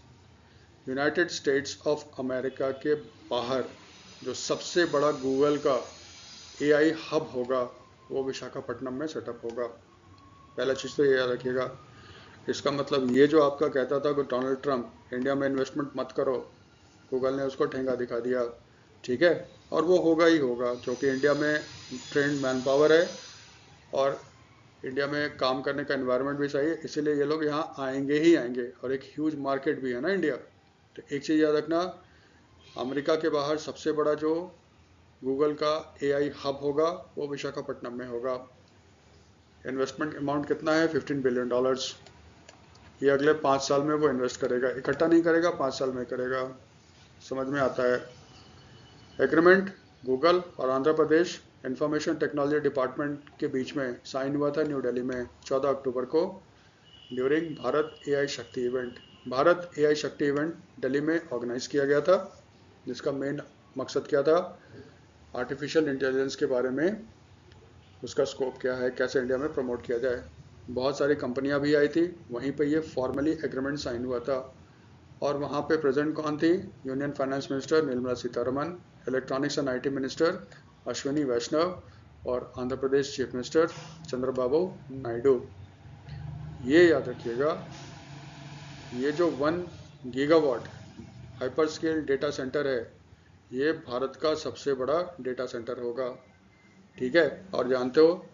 United states of America के बाहर जो सबसे बड़ा गूगल का AI हब होगा वो विशाखापट्टनम में सेटअप होगा। पहला चीज़ तो ये याद रखिएगा। इसका मतलब ये जो आपका कहता था कि डोनाल्ड ट्रंप इंडिया में इन्वेस्टमेंट मत करो, गूगल ने उसको ठेंगा दिखा दिया, ठीक है। और वो होगा ही होगा, क्योंकि इंडिया में ट्रेंड मैन पावर है और इंडिया में काम करने का एनवायरनमेंट भी सही है, इसीलिए ये लोग यहाँ आएंगे ही आएंगे। और एक ह्यूज मार्केट भी है ना इंडिया, तो एक चीज़ याद रखना, अमेरिका के बाहर सबसे बड़ा जो गूगल का AI हब होगा वो विशाखापट्टनम में होगा। इन्वेस्टमेंट अमाउंट कितना है? $15 बिलियन। ये अगले 5 साल में वो इन्वेस्ट करेगा, इकट्ठा नहीं करेगा, 5 साल में करेगा। समझ में आता है? एग्रीमेंट गूगल और आंध्र प्रदेश इंफॉर्मेशन टेक्नोलॉजी डिपार्टमेंट के बीच में साइन हुआ था न्यू दिल्ली में 14 अक्टूबर को ड्यूरिंग भारत AI शक्ति इवेंट। भारत AI शक्ति इवेंट दिल्ली में ऑर्गेनाइज किया गया था, जिसका मेन मकसद क्या था? आर्टिफिशियल इंटेलिजेंस के बारे में उसका स्कोप क्या है, कैसे इंडिया में प्रमोट किया जाए। बहुत सारी कंपनियां भी आई थी, वहीं पे ये फॉर्मली एग्रीमेंट साइन हुआ था। और वहाँ पे प्रेजेंट कौन थी? Union finance minister Nirmala Sitharaman, electronics and IT minister Ashwini Vaishnaw और आंध्र प्रदेश चीफ मिनिस्टर चंद्रबाबू नायडू। ये याद रखिएगा, ये जो 1 gigawatt hyper scale data centre है, ये भारत का सबसे बड़ा डेटा सेंटर होगा। ठीक है? और जानते हो,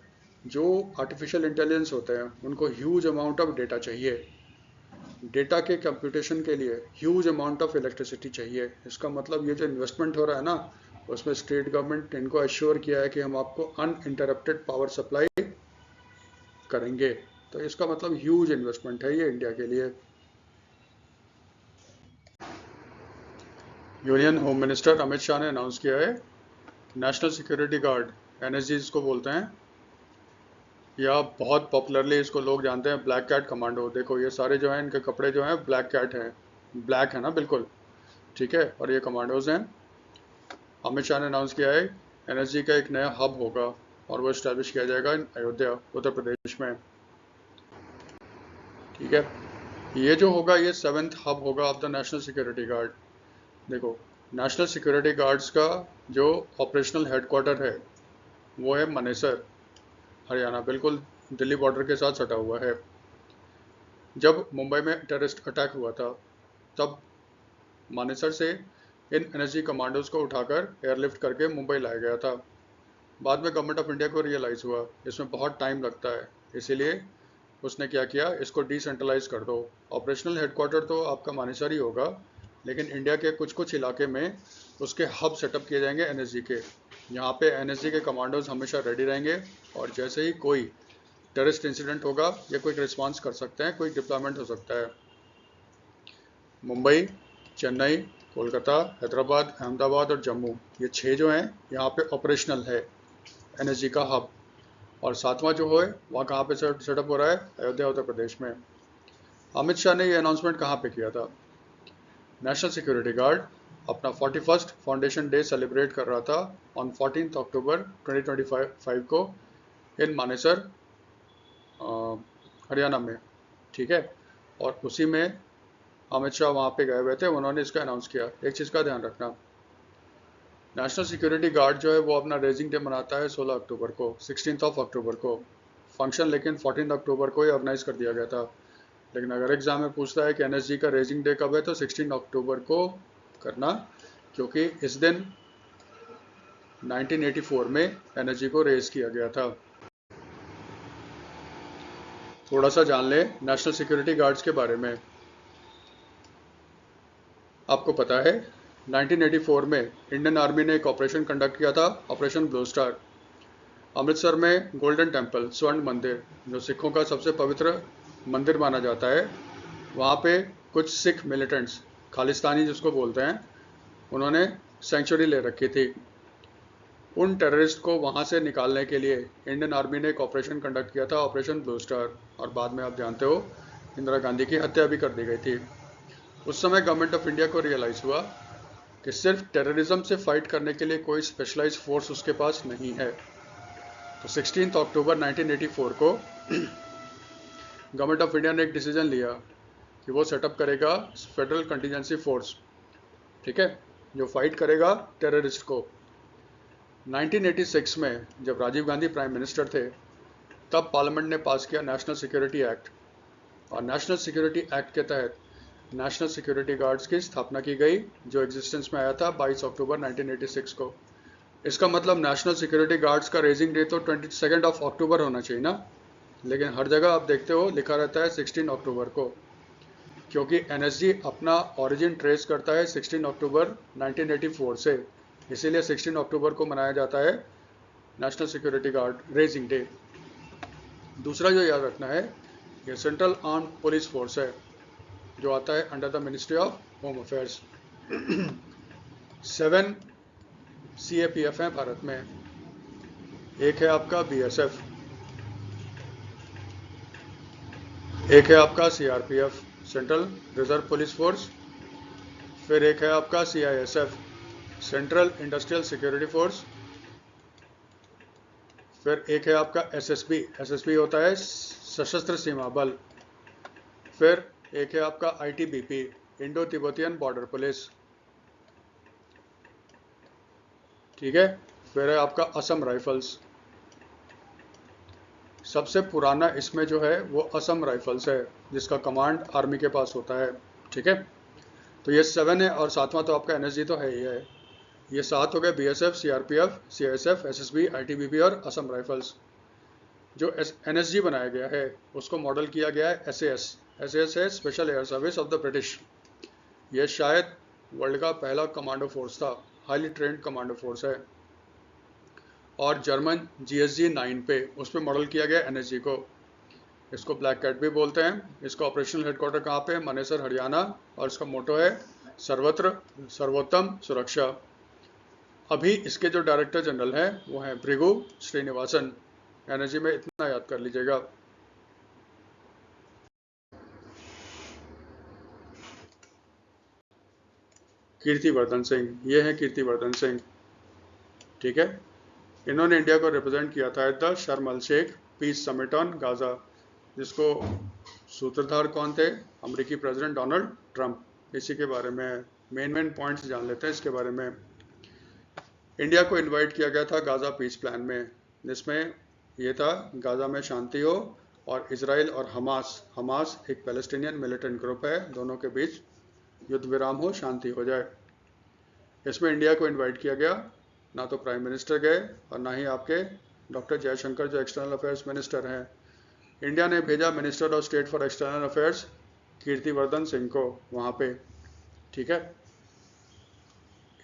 जो आर्टिफिशियल इंटेलिजेंस होते हैं उनको ह्यूज अमाउंट ऑफ डेटा चाहिए। डेटा के कंप्यूटेशन के लिए ह्यूज अमाउंट ऑफ इलेक्ट्रिसिटी चाहिए। इसका मतलब ये जो इन्वेस्टमेंट हो रहा है ना, उसमें स्टेट गवर्नमेंट इनको अश्योर किया है कि हम आपको अनइंटरप्टेड पावर सप्लाई करेंगे। तो इसका मतलब ह्यूज इन्वेस्टमेंट है ये इंडिया के लिए। Union home minister Amit Shah ने अनाउंस किया है नेशनल सिक्योरिटी गार्ड, NSG इसको बोलते हैं, या बहुत पॉपुलरली इसको लोग जानते हैं ब्लैक कैट कमांडो। देखो ये सारे जो हैं इनके कपड़े जो हैं ब्लैक कैट हैं, ब्लैक है ना बिल्कुल, ठीक है, और ये कमांडोज हैं। अमित शाह ने अनाउंस किया है NSG का एक नया हब होगा और वो इस्टेब्लिश किया जाएगा अयोध्या उत्तर प्रदेश में। ठीक है, ये जो होगा ये 7th हब होगा of the national security guard. देखो, नेशनल सिक्योरिटी गार्ड्स का जो ऑपरेशनल हेडक्वार्टर है वो है मनेसर, हरियाणा, बिल्कुल दिल्ली बॉर्डर के साथ सटा हुआ है। जब मुंबई में टेररिस्ट अटैक हुआ था तब मानेसर से इन NSG कमांडोज को उठाकर एयरलिफ्ट करके मुंबई लाया गया था। बाद में गवर्नमेंट ऑफ इंडिया को रियलाइज़ हुआ इसमें बहुत टाइम लगता है, इसीलिए उसने क्या किया, इसको डिसेंट्रलाइज कर दो। ऑपरेशनल हेडक्वार्टर तो आपका मानेसर ही होगा, लेकिन इंडिया के कुछ कुछ इलाके में उसके हब सेटअप किए जाएंगे NSG के। यहाँ पे NSG के कमांडोज हमेशा रेडी रहेंगे और जैसे ही कोई टेररिस्ट इंसिडेंट होगा या कोई रिस्पांस कर सकते हैं, कोई डिप्लॉयमेंट हो सकता है। मुंबई, चेन्नई, कोलकाता, हैदराबाद, अहमदाबाद और जम्मू, ये 6 जो हैं यहाँ पे ऑपरेशनल है NSG का हब। और 7वां जो है वहाँ कहाँ पे सेटअप हो रहा है? अयोध्या उत्तर प्रदेश में। अमित शाह ने ये अनाउंसमेंट कहाँ पे किया था? नेशनल सिक्योरिटी गार्ड अपना 41st फाउंडेशन डे सेलिब्रेट कर रहा था ऑन 14 अक्टूबर 2025 को इन मानेसर, हरियाणा में। ठीक है, और उसी में अमित शाह वहाँ पे गए हुए थे, उन्होंने इसका अनाउंस किया। एक चीज़ का ध्यान रखना, नेशनल सिक्योरिटी गार्ड जो है वो अपना रेजिंग डे मनाता है 16 अक्टूबर को, 16 अक्टूबर को। फंक्शन लेकिन 14 अक्टूबर को ही ऑर्गेनाइज कर दिया गया था। लेकिन अगर एग्जाम में पूछता है कि NSG का रेजिंग डे कब है, तो 16 अक्टूबर को करना, क्योंकि इस दिन 1984 में NSG को रेज किया गया था। थोड़ा सा जान ले नेशनल सिक्योरिटी गार्ड्स के बारे में। आपको पता है 1984 में इंडियन आर्मी ने एक ऑपरेशन कंडक्ट किया था, ऑपरेशन ब्लू स्टार। अमृतसर में गोल्डन टेम्पल, स्वर्ण मंदिर, जो सिखों का सबसे पवित्र मंदिर माना जाता है, वहाँ पे कुछ सिख मिलिटेंट्स, खालिस्तानी जिसको बोलते हैं, उन्होंने सेंचुरी ले रखी थी। उन टेररिस्ट को वहाँ से निकालने के लिए इंडियन आर्मी ने एक ऑपरेशन कंडक्ट किया था, ऑपरेशन ब्लू स्टार। और बाद में आप जानते हो इंदिरा गांधी की हत्या भी कर दी गई थी। उस समय गवर्नमेंट ऑफ इंडिया को रियलाइज़ हुआ कि सिर्फ टेररिज्म से फाइट करने के लिए कोई स्पेशलाइज्ड फोर्स उसके पास नहीं है। तो 16 अक्टूबर 1984 को गवर्नमेंट ऑफ इंडिया ने एक डिसीजन लिया कि वो सेटअप करेगा फेडरल कंटिजेंसी फोर्स, ठीक है, जो फाइट करेगा टेररिस्ट को। 1986 में जब राजीव गांधी प्राइम मिनिस्टर थे, तब पार्लियामेंट ने पास किया नेशनल सिक्योरिटी एक्ट, और नेशनल सिक्योरिटी एक्ट के तहत नेशनल सिक्योरिटी गार्ड्स की स्थापना की गई, जो एग्जिस्टेंस में आया था 22 अक्टूबर 1986 को। इसका मतलब नेशनल सिक्योरिटी गार्ड्स का रेजिंग डे तो 22 अक्टूबर होना चाहिए ना, लेकिन हर जगह आप देखते हो लिखा रहता है 16 अक्टूबर को। क्योंकि एनएसजी अपना ओरिजिन ट्रेस करता है 16 अक्टूबर 1984 से, इसीलिए 16 अक्टूबर को मनाया जाता है national security guard raising day. दूसरा जो याद रखना है, ये सेंट्रल आर्म पुलिस फोर्स है जो आता है under the ministry of home affairs. 7 CAPF हैं भारत में। एक है आपका BSF, एक है आपका CRPF central reserve police force, फिर एक है आपका CISF central industrial security force, फिर एक है आपका SSB होता है सशस्त्र सीमा बल, फिर एक है आपका ITBP Indo Tibetan border police, ठीक है। फिर है आपका असम राइफल्स। सबसे पुराना इसमें जो है वो असम राइफल्स है जिसका कमांड आर्मी के पास होता है, ठीक है। तो ये 7 है और 7वां तो आपका एनएसजी तो है ही है। ये 7 हो गए BSF, CRPF, CISF, SSB, ITBP और असम राइफल्स। जो एनएसजी बनाया गया है उसको मॉडल किया गया है SAS है special air service of the British. ये शायद वर्ल्ड का पहला कमांडो फोर्स था, हाईली ट्रेंड कमांडो फोर्स है। और जर्मन GSG 9 पे उस पर मॉडल किया गया एनएसजी को। इसको ब्लैक कैट भी बोलते हैं। इसका ऑपरेशनल हेडक्वार्टर कहाँ पे? मनेसर हरियाणा। और इसका मोटो है सर्वत्र सर्वोत्तम सुरक्षा। अभी इसके जो डायरेक्टर जनरल हैं वो हैं भृगु श्रीनिवासन। एनर्जी में इतना याद कर लीजिएगा। कीर्तिवर्धन सिंह, ये है कीर्तिवर्धन सिंह, ठीक है। इन्होंने इंडिया को रिप्रेजेंट किया था at the Sharm el Sheikh peace summit on Gaza, जिसको सूत्रधार कौन थे? अमेरिकी प्रेसिडेंट डोनाल्ड ट्रंप। इसी के बारे में मेन पॉइंट्स जान लेते हैं इसके बारे में। इंडिया को इनवाइट किया गया था गाजा पीस प्लान में, जिसमें यह था गाजा में शांति हो और इजराइल और हमास एक पैलेस्टीनियन मिलिटेंट ग्रुप है, दोनों के बीच युद्ध विराम हो, शांति हो जाए। इसमें इंडिया को इनवाइट किया गया, ना तो प्राइम मिनिस्टर गए और ना ही आपके डॉक्टर जयशंकर जो एक्सटर्नल अफेयर्स मिनिस्टर हैं। इंडिया ने भेजा minister of state for external affairs Kirtivardhan Singh को वहाँ पे, ठीक है।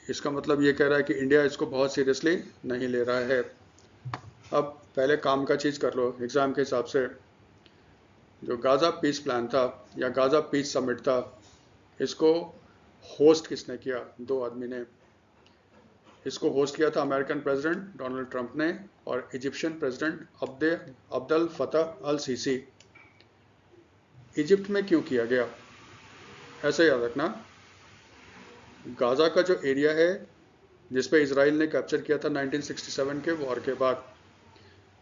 इसका मतलब ये कह रहा है कि इंडिया इसको बहुत सीरियसली नहीं ले रहा है। अब पहले काम का चीज़ कर लो एग्ज़ाम के हिसाब से। जो गाज़ा पीस प्लान था या गाज़ा पीस समिट था, इसको होस्ट किसने किया? 2 आदमी ने। इसको होस्ट किया था अमेरिकन प्रेसिडेंट डोनाल्ड ट्रंप ने और इजिप्शियन प्रेसिडेंट अब्दुल फतह अल सीसी। इजिप्ट में क्यों किया गया ऐसे याद रखना। गाज़ा का जो एरिया है जिस पे इजराइल ने कैप्चर किया था 1967 के वॉर के बाद,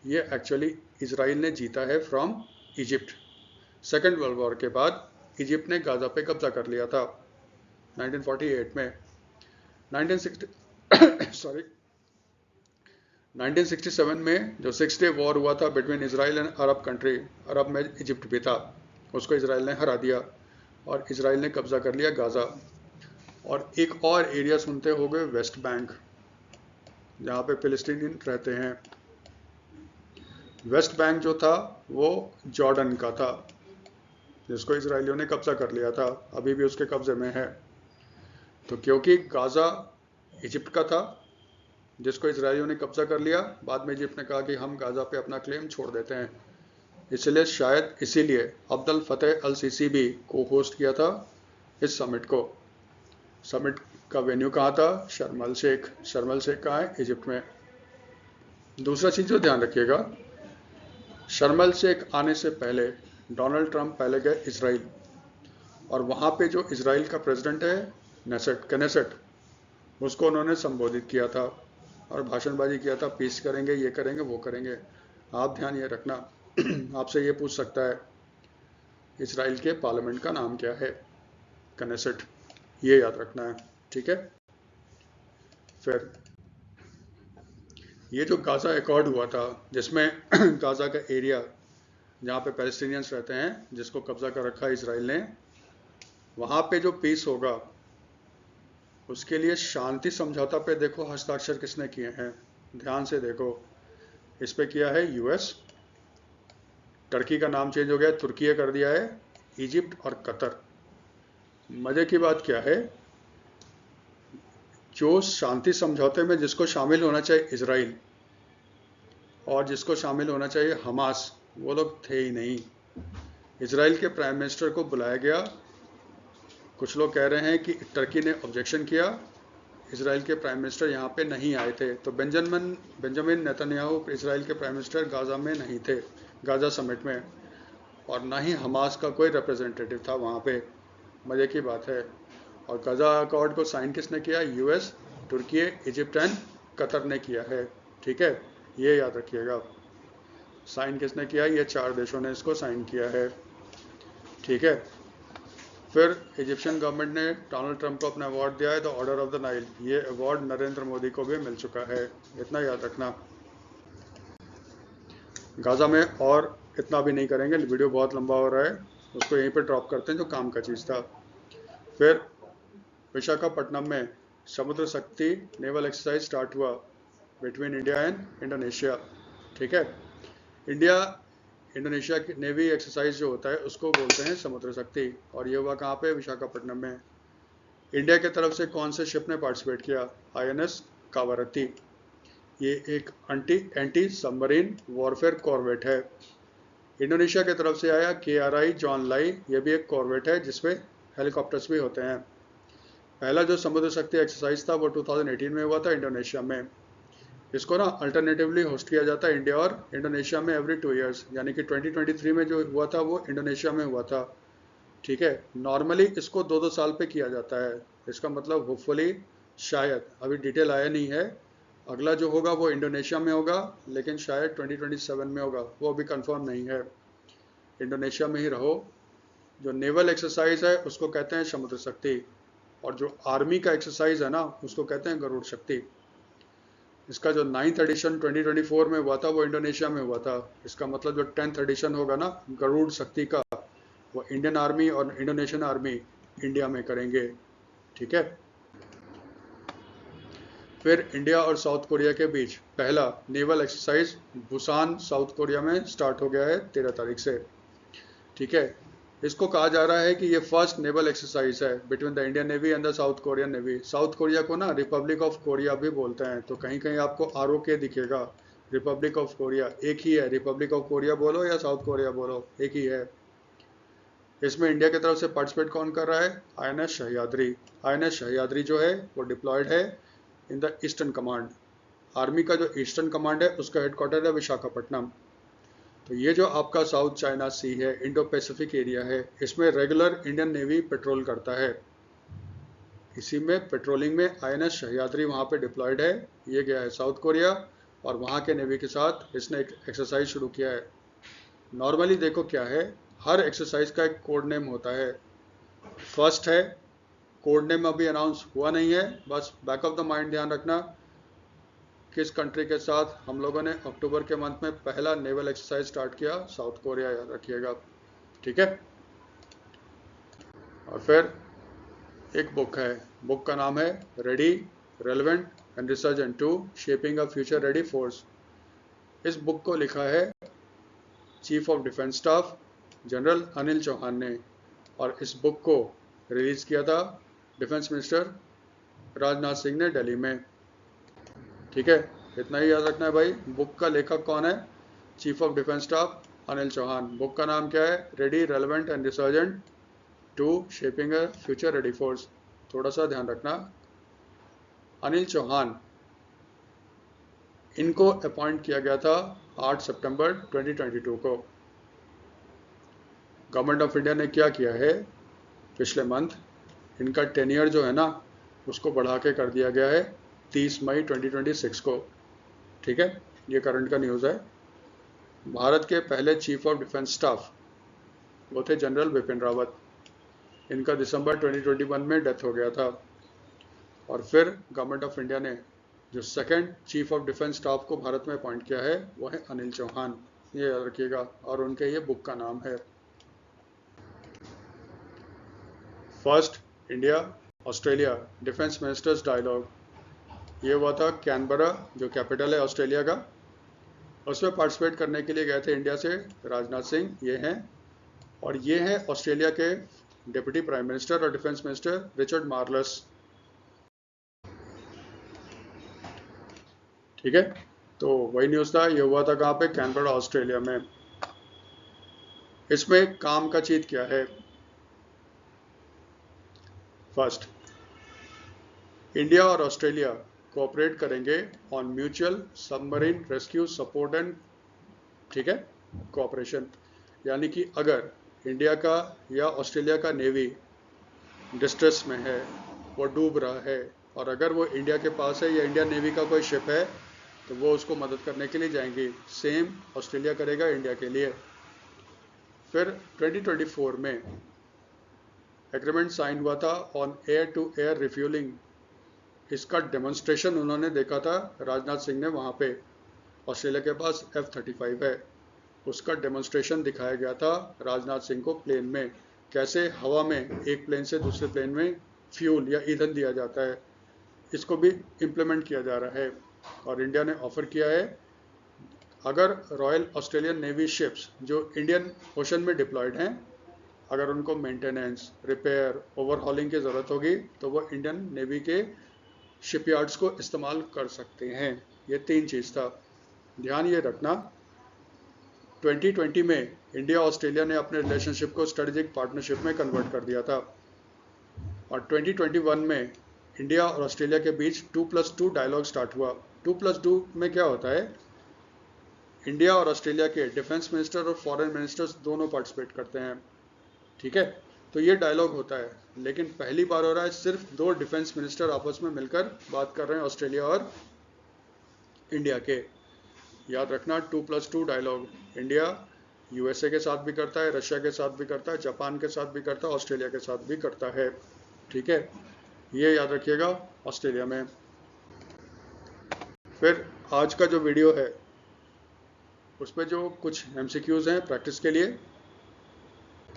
ये एक्चुअली इजराइल ने जीता है from Egypt. Second world war के बाद इजिप्ट ने गाज़ा पे कब्जा कर लिया था 1948 में। 1967 में जो 6 डे वॉर हुआ था between Israel and Arab country, Arab में इजिप्ट भी था, उसको इजराइल ने हरा दिया और इजराइल ने कब्जा कर लिया गाज़ा। और एक और एरिया सुनते हो गए वेस्ट बैंक, जहाँ पे फिलिस्तीनियन रहते हैं। वेस्ट बैंक जो था वो जॉर्डन का था, जिसको इजराइलियों ने कब्जा कर लिया था, अभी भी उसके कब्जे में है। तो क्योंकि गाज़ा इजिप्ट का था जिसको इजराइलियों ने कब्जा कर लिया, बाद में इजिप्ट ने कहा कि हम गाज़ा पे अपना क्लेम छोड़ देते हैं, इसलिए शायद इसीलिए अब्दुल फतेह अल सीसी भी को होस्ट किया था इस समिट को। समिट का वेन्यू कहाँ था? शर्म अल शेख। शर्म अल शेख कहाँ है? इजिप्ट में। दूसरा चीज़ जो ध्यान रखिएगा, शर्म अल शेख आने से पहले डोनाल्ड ट्रंप पहले गए इसराइल, और वहाँ पे जो इसराइल का प्रेसिडेंट है कनेसेट, उसको उन्होंने संबोधित किया था और भाषणबाजी किया था, पीस करेंगे, ये करेंगे, वो करेंगे। आप ध्यान ये रखना आपसे ये पूछ सकता है इसराइल के पार्लियामेंट का नाम क्या है? कनेसेट, ये याद रखना है, ठीक है। फिर ये जो गाज़ा एकॉर्ड हुआ था, जिसमें गाज़ा का एरिया जहाँ पे पैलेस्टीनियंस रहते हैं, जिसको कब्जा कर रखा है इसराइल ने, वहाँ पे जो पीस होगा उसके लिए शांति समझौता पे देखो हस्ताक्षर किसने किए हैं, ध्यान से देखो। इस पे किया है US, टर्की का नाम चेंज हो गया, तुर्की कर दिया है, इजिप्ट और कतर। मजे की बात क्या है, जो शांति समझौते में जिसको शामिल होना चाहिए इजराइल और जिसको शामिल होना चाहिए हमास, वो लोग थे ही नहीं। इजराइल के प्राइम मिनिस्टर को बुलाया गया, कुछ लोग कह रहे हैं कि टर्की ने ऑब्जेक्शन किया, इजराइल के प्राइम मिनिस्टर यहाँ पे नहीं आए थे। तो बेंजामिन नेतन्याहू इजराइल के प्राइम मिनिस्टर गाज़ा में नहीं थे, गाज़ा समिट में, और ना ही हमास का कोई रिप्रेजेंटेटिव था वहाँ पे। मज़े की बात है। और गाज़ा अकॉर्ड को साइन किसने किया? US, Turkey, Egypt and Qatar ने किया है। ठीक है, ये याद रखिएगा। साइन किसने किया? ये 4 देशों ने इसको साइन किया है। ठीक है, फिर इजिप्शियन गवर्नमेंट ने डोनाल्ड ट्रंप को अपना अवार्ड दिया है, the order of the Nile. ये अवार्ड नरेंद्र मोदी को भी मिल चुका है, इतना याद रखना। गाज़ा में और इतना भी नहीं करेंगे, वीडियो बहुत लंबा हो रहा है, उसको यहीं पे ड्रॉप करते हैं जो काम का चीज़ था। फिर विशाखापट्टनम में समुद्र शक्ति नेवल एक्सरसाइज स्टार्ट हुआ बिटवीन इंडिया एंड इंडोनेशिया। ठीक है, इंडिया इंडोनेशिया की नेवी एक्सरसाइज जो होता है उसको बोलते हैं समुद्र शक्ति, और ये हुआ कहाँ पे? विशाखापट्टनम में। इंडिया की तरफ से कौन से शिप ने पार्टिसिपेट किया? INS कावारत्ती। ये एक एंटी सबमरीन वॉरफेयर कॉर्वेट है। इंडोनेशिया की तरफ से आया KRI जॉन लाई, ये भी एक कॉर्वेट है जिसमें हेलीकॉप्टर्स भी होते हैं। पहला जो समुद्र शक्ति एक्सरसाइज था वो 2018 में हुआ था इंडोनेशिया में। इसको ना अल्टरनेटिवली होस्ट किया जाता है इंडिया और इंडोनेशिया में एवरी 2 ईयर्स, यानी कि 2023 में जो हुआ था वो इंडोनेशिया में हुआ था। ठीक है, नॉर्मली इसको 2-2 साल पे किया जाता है। इसका मतलब होपफुली, शायद, अभी डिटेल आया नहीं है, अगला जो होगा वो इंडोनेशिया में होगा, लेकिन शायद 2027 में होगा, वो अभी कंफर्म नहीं है। इंडोनेशिया में ही रहो। जो नेवल एक्सरसाइज है उसको कहते हैं समुद्र शक्ति, और जो आर्मी का एक्सरसाइज है ना उसको कहते हैं गरुड़ शक्ति। इसका जो 9th एडिशन 2024 में हुआ था वो इंडोनेशिया में हुआ था। इसका मतलब जो 10th एडिशन होगा ना गरुड़ शक्ति का, वो इंडियन आर्मी और इंडोनेशियन आर्मी इंडिया में करेंगे। ठीक है, फिर इंडिया और साउथ कोरिया के बीच पहला naval exercise Busan South Korea में स्टार्ट हो गया है 13 तारीख से। ठीक है, इसको कहा जा रहा है कि ये फर्स्ट नेवल एक्सरसाइज है between the Indian navy and the south Korean navy. South Korea को ना रिपब्लिक ऑफ कोरिया भी बोलते हैं, तो कहीं कहीं आपको ROK दिखेगा। रिपब्लिक ऑफ कोरिया एक ही है, रिपब्लिक ऑफ कोरिया बोलो या साउथ कोरिया बोलो, एक ही है। इसमें इंडिया की तरफ से पार्टिसिपेट कौन कर रहा है? INS सह्याद्री। INS सह्याद्री जो है वो डिप्लॉयड है in the eastern command. Army का जो ईस्टर्न कमांड है उसका हेडक्वार्टर है विशाखापट्टनम। तो ये जो आपका साउथ चाइना सी है, इंडो पैसिफिक एरिया है, इसमें रेगुलर इंडियन नेवी पेट्रोल करता है। इसी में पेट्रोलिंग में INS सह्याद्री वहाँ पे डिप्लॉयड है। ये गया है साउथ कोरिया और वहाँ के नेवी के साथ इसने एक एक्सरसाइज शुरू किया है। नॉर्मली देखो क्या है, हर एक्सरसाइज का एक कोड नेम होता है। फर्स्ट है, कोड नेम अभी अनाउंस हुआ नहीं है, बस बैक ऑफ द माइंड ध्यान रखना किस कंट्री के साथ हम लोगों ने अक्टूबर के मंथ में पहला नेवल एक्सरसाइज स्टार्ट किया? साउथ कोरिया, याद रखिएगा। ठीक है, और फिर एक बुक है, बुक का नाम है ready, relevant and resurgent to shaping a future ready force. इस बुक को लिखा है chief of defence staff General Anil Chauhan ने, और इस बुक को रिलीज किया था डिफेंस मिनिस्टर राजनाथ सिंह ने दिल्ली में। ठीक है, इतना ही याद रखना है भाई। बुक का लेखक कौन है? Chief of defence staff Anil Chauhan. Book का नाम क्या है? Ready, relevant and resurgent to shaping a future ready force. थोड़ा सा ध्यान रखना, अनिल चौहान, इनको अपॉइंट किया गया था 8 सितंबर 2022 को। गवर्नमेंट ऑफ इंडिया ने क्या किया है पिछले मंथ, इनका टेन्योर जो है ना उसको बढ़ा के कर दिया गया है 30 मई 2026 को। ठीक है, ये करंट का न्यूज़ है। भारत के पहले चीफ ऑफ डिफेंस स्टाफ वो थे जनरल बिपिन रावत। इनका दिसंबर 2021 में डेथ हो गया था। और फिर गवर्नमेंट ऑफ इंडिया ने जो second chief of defence staff को भारत में अपॉइंट किया है वो है अनिल चौहान, ये याद रखिएगा, और उनके ये बुक का नाम है first India Australia defence ministers dialogue. ये हुआ था कैनबरा, जो कैपिटल है ऑस्ट्रेलिया का। उसमें पार्टिसिपेट करने के लिए गए थे इंडिया से राजनाथ सिंह, ये हैं, और ये हैं ऑस्ट्रेलिया के डेप्यूटी प्राइम मिनिस्टर और डिफेंस मिनिस्टर रिचर्ड मार्लस। ठीक है, तो वही न्यूज़ था, ये हुआ था कहाँ पे, कैनबरा ऑस्ट्रेलिया में। इसमें काम का चीज क्या है? फर्स्ट, इंडिया और ऑस्ट्रेलिया कोऑपरेट करेंगे on mutual submarine rescue support and, ठीक है, कोऑपरेशन। यानी कि अगर इंडिया का या ऑस्ट्रेलिया का नेवी डिस्ट्रेस में है, वो डूब रहा है, और अगर वो इंडिया के पास है या इंडियन नेवी का कोई शिप है, तो वो उसको मदद करने के लिए जाएंगी। सेम ऑस्ट्रेलिया करेगा इंडिया के लिए। फिर 2024 में एग्रीमेंट साइन हुआ था on air to air refuelling. इसका डेमोन्स्ट्रेशन उन्होंने देखा था, राजनाथ सिंह ने वहाँ पे। ऑस्ट्रेलिया के पास F-35 है, उसका डेमोन्स्ट्रेशन दिखाया गया था राजनाथ सिंह को प्लेन में, कैसे हवा में एक प्लेन से दूसरे प्लेन में फ्यूल या ईंधन दिया जाता है। इसको भी इम्प्लीमेंट किया जा रहा है। और इंडिया ने ऑफर किया है, अगर रॉयल ऑस्ट्रेलियन नेवी शिप्स जो इंडियन ओशन में डिप्लॉयड हैं, अगर उनको मेंटेनेंस, रिपेयर, ओवरहॉलिंग की ज़रूरत होगी, तो वो इंडियन नेवी के शिपयार्ड्स को इस्तेमाल कर सकते हैं। ये 3 चीज़ था, ध्यान ये रखना। 2020 में इंडिया ऑस्ट्रेलिया ने अपने रिलेशनशिप को स्ट्रेटेजिक पार्टनरशिप में कन्वर्ट कर दिया था, और 2021 में इंडिया और ऑस्ट्रेलिया के बीच 2+2 डायलॉग स्टार्ट हुआ। 2+2 में क्या होता है, इंडिया और ऑस्ट्रेलिया के डिफेंस मिनिस्टर और फॉरेन मिनिस्टर्स दोनों पार्टिसिपेट करते हैं। ठीक है, तो ये डायलॉग होता है, लेकिन पहली बार हो रहा है सिर्फ 2 डिफेंस मिनिस्टर आपस में मिलकर बात कर रहे हैं, ऑस्ट्रेलिया और इंडिया के। याद रखना, 2+2 डायलॉग। इंडिया USA के साथ भी करता है, रशिया के साथ भी करता है, जापान के साथ भी करता है, ऑस्ट्रेलिया के साथ भी करता है। ठीक है, ये याद रखिएगा ऑस्ट्रेलिया में। फिर आज का जो वीडियो है उसमें जो कुछ MCQs हैं प्रैक्टिस के लिए,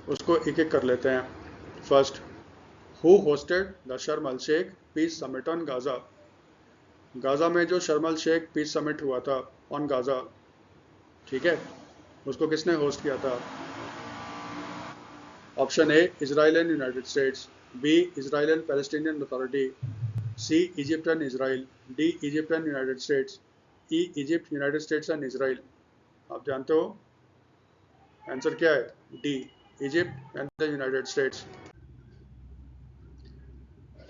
उसको एक एक कर लेते हैं। First, who hosted the Sharm el Sheikh peace summit on Gaza? Gaza में जो शर्म अल शेख पीस समिट हुआ था ऑन गाजा, ठीक है, उसको किसने होस्ट किया था? Option A, Israel and United States, B, Israel and Palestinian Authority, C, Egypt and Israel, D, Egypt and United States, E, Egypt, United States and Israel. आप जानते हो आंसर क्या है? D, Egypt and the United States.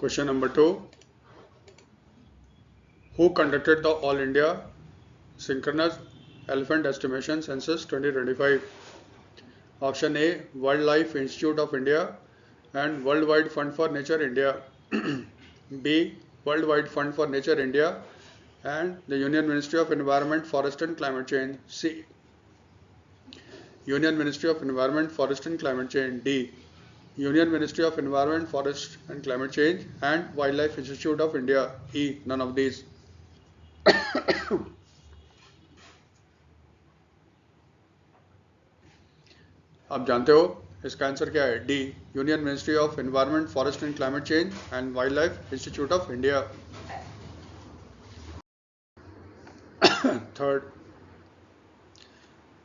Question number 2, who conducted the All India synchronous elephant estimation census 2025? Option A, World Life Institute of India and World Wide Fund for Nature India, B, world Wide Fund for Nature India and the Union Ministry of Environment, Forest and Climate Change, C, Union Ministry of Environment, Forest and Climate Change, D, Union Ministry of Environment, Forest and Climate Change and Wildlife Institute of India, E, none of these. आप जानते हो इसका आंसर क्या है? D, Union Ministry of Environment, Forest and Climate Change and Wildlife Institute of India. Third,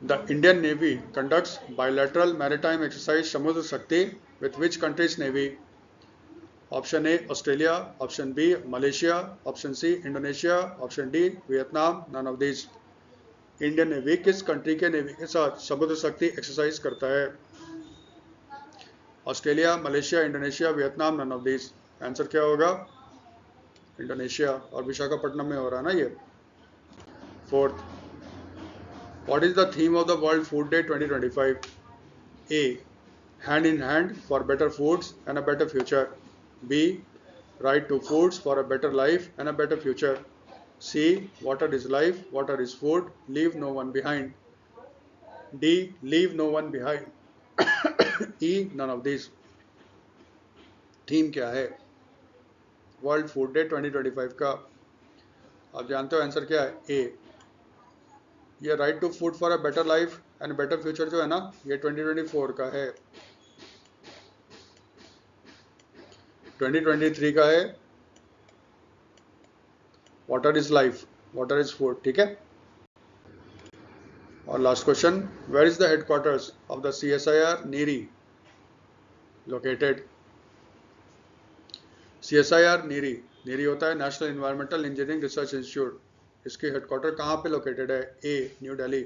the Indian navy conducts bilateral maritime exercise Samudra Shakti with which countries navy? Option A, Australia, option B, Malaysia, option C, Indonesia, option D, Vietnam, none of these. Indian Navy किस कंट्री के नेवी के साथ समुद्र शक्ति एक्सरसाइज करता है? Australia, Malaysia, Indonesia, Vietnam, none of these. Answer क्या होगा? इंडोनेशिया, और विशाखापट्टनम में हो रहा है ना ये। Fourth, what is the theme of the world food day 2025? A, hand in hand for better foods and a better future, B, right to foods for a better life and a better future, C, water is life, water is food, leave no one behind, D, leave no one behind, E, none of these। Theme क्या है वर्ल्ड फूड डे 2025 का? आप जानते हो आंसर क्या है? ए, ये right to food for a better life and better future जो है ना, ये 2024 का है। 2023 का है water is life, water is food. ठीक है, और last question, where is the headquarters of the CSIR NEERI? Located. CSIR NEERI, NEERI होता है national environmental engineering research institute. इसकी हेडक्वार्टर कहाँ पे लोकेटेड है? A new Delhi,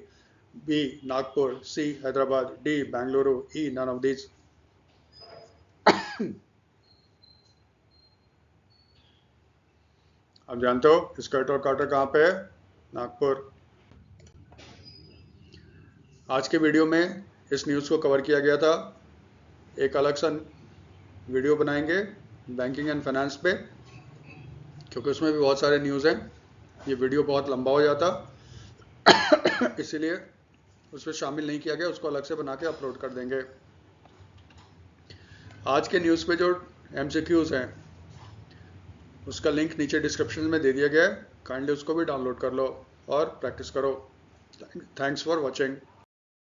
B Nagpur, C Hyderabad, D Bengaluru, E none of these. आप जानते हो इसका हेडक्वार्टर कहाँ पे है? नागपुर। आज के वीडियो में इस न्यूज़ को कवर किया गया था। एक अलग सा वीडियो बनाएंगे बैंकिंग एंड फाइनेंस पे, क्योंकि उसमें भी बहुत सारे न्यूज़ हैं। ये वीडियो बहुत लंबा हो जाता इसीलिए उसमें शामिल नहीं किया गया, उसको अलग से बना के अपलोड कर देंगे। आज के न्यूज़ पे जो MCQs हैं उसका लिंक नीचे डिस्क्रिप्शन में दे दिया गया है, काइंडली उसको भी डाउनलोड कर लो और प्रैक्टिस करो। Thanks for watching.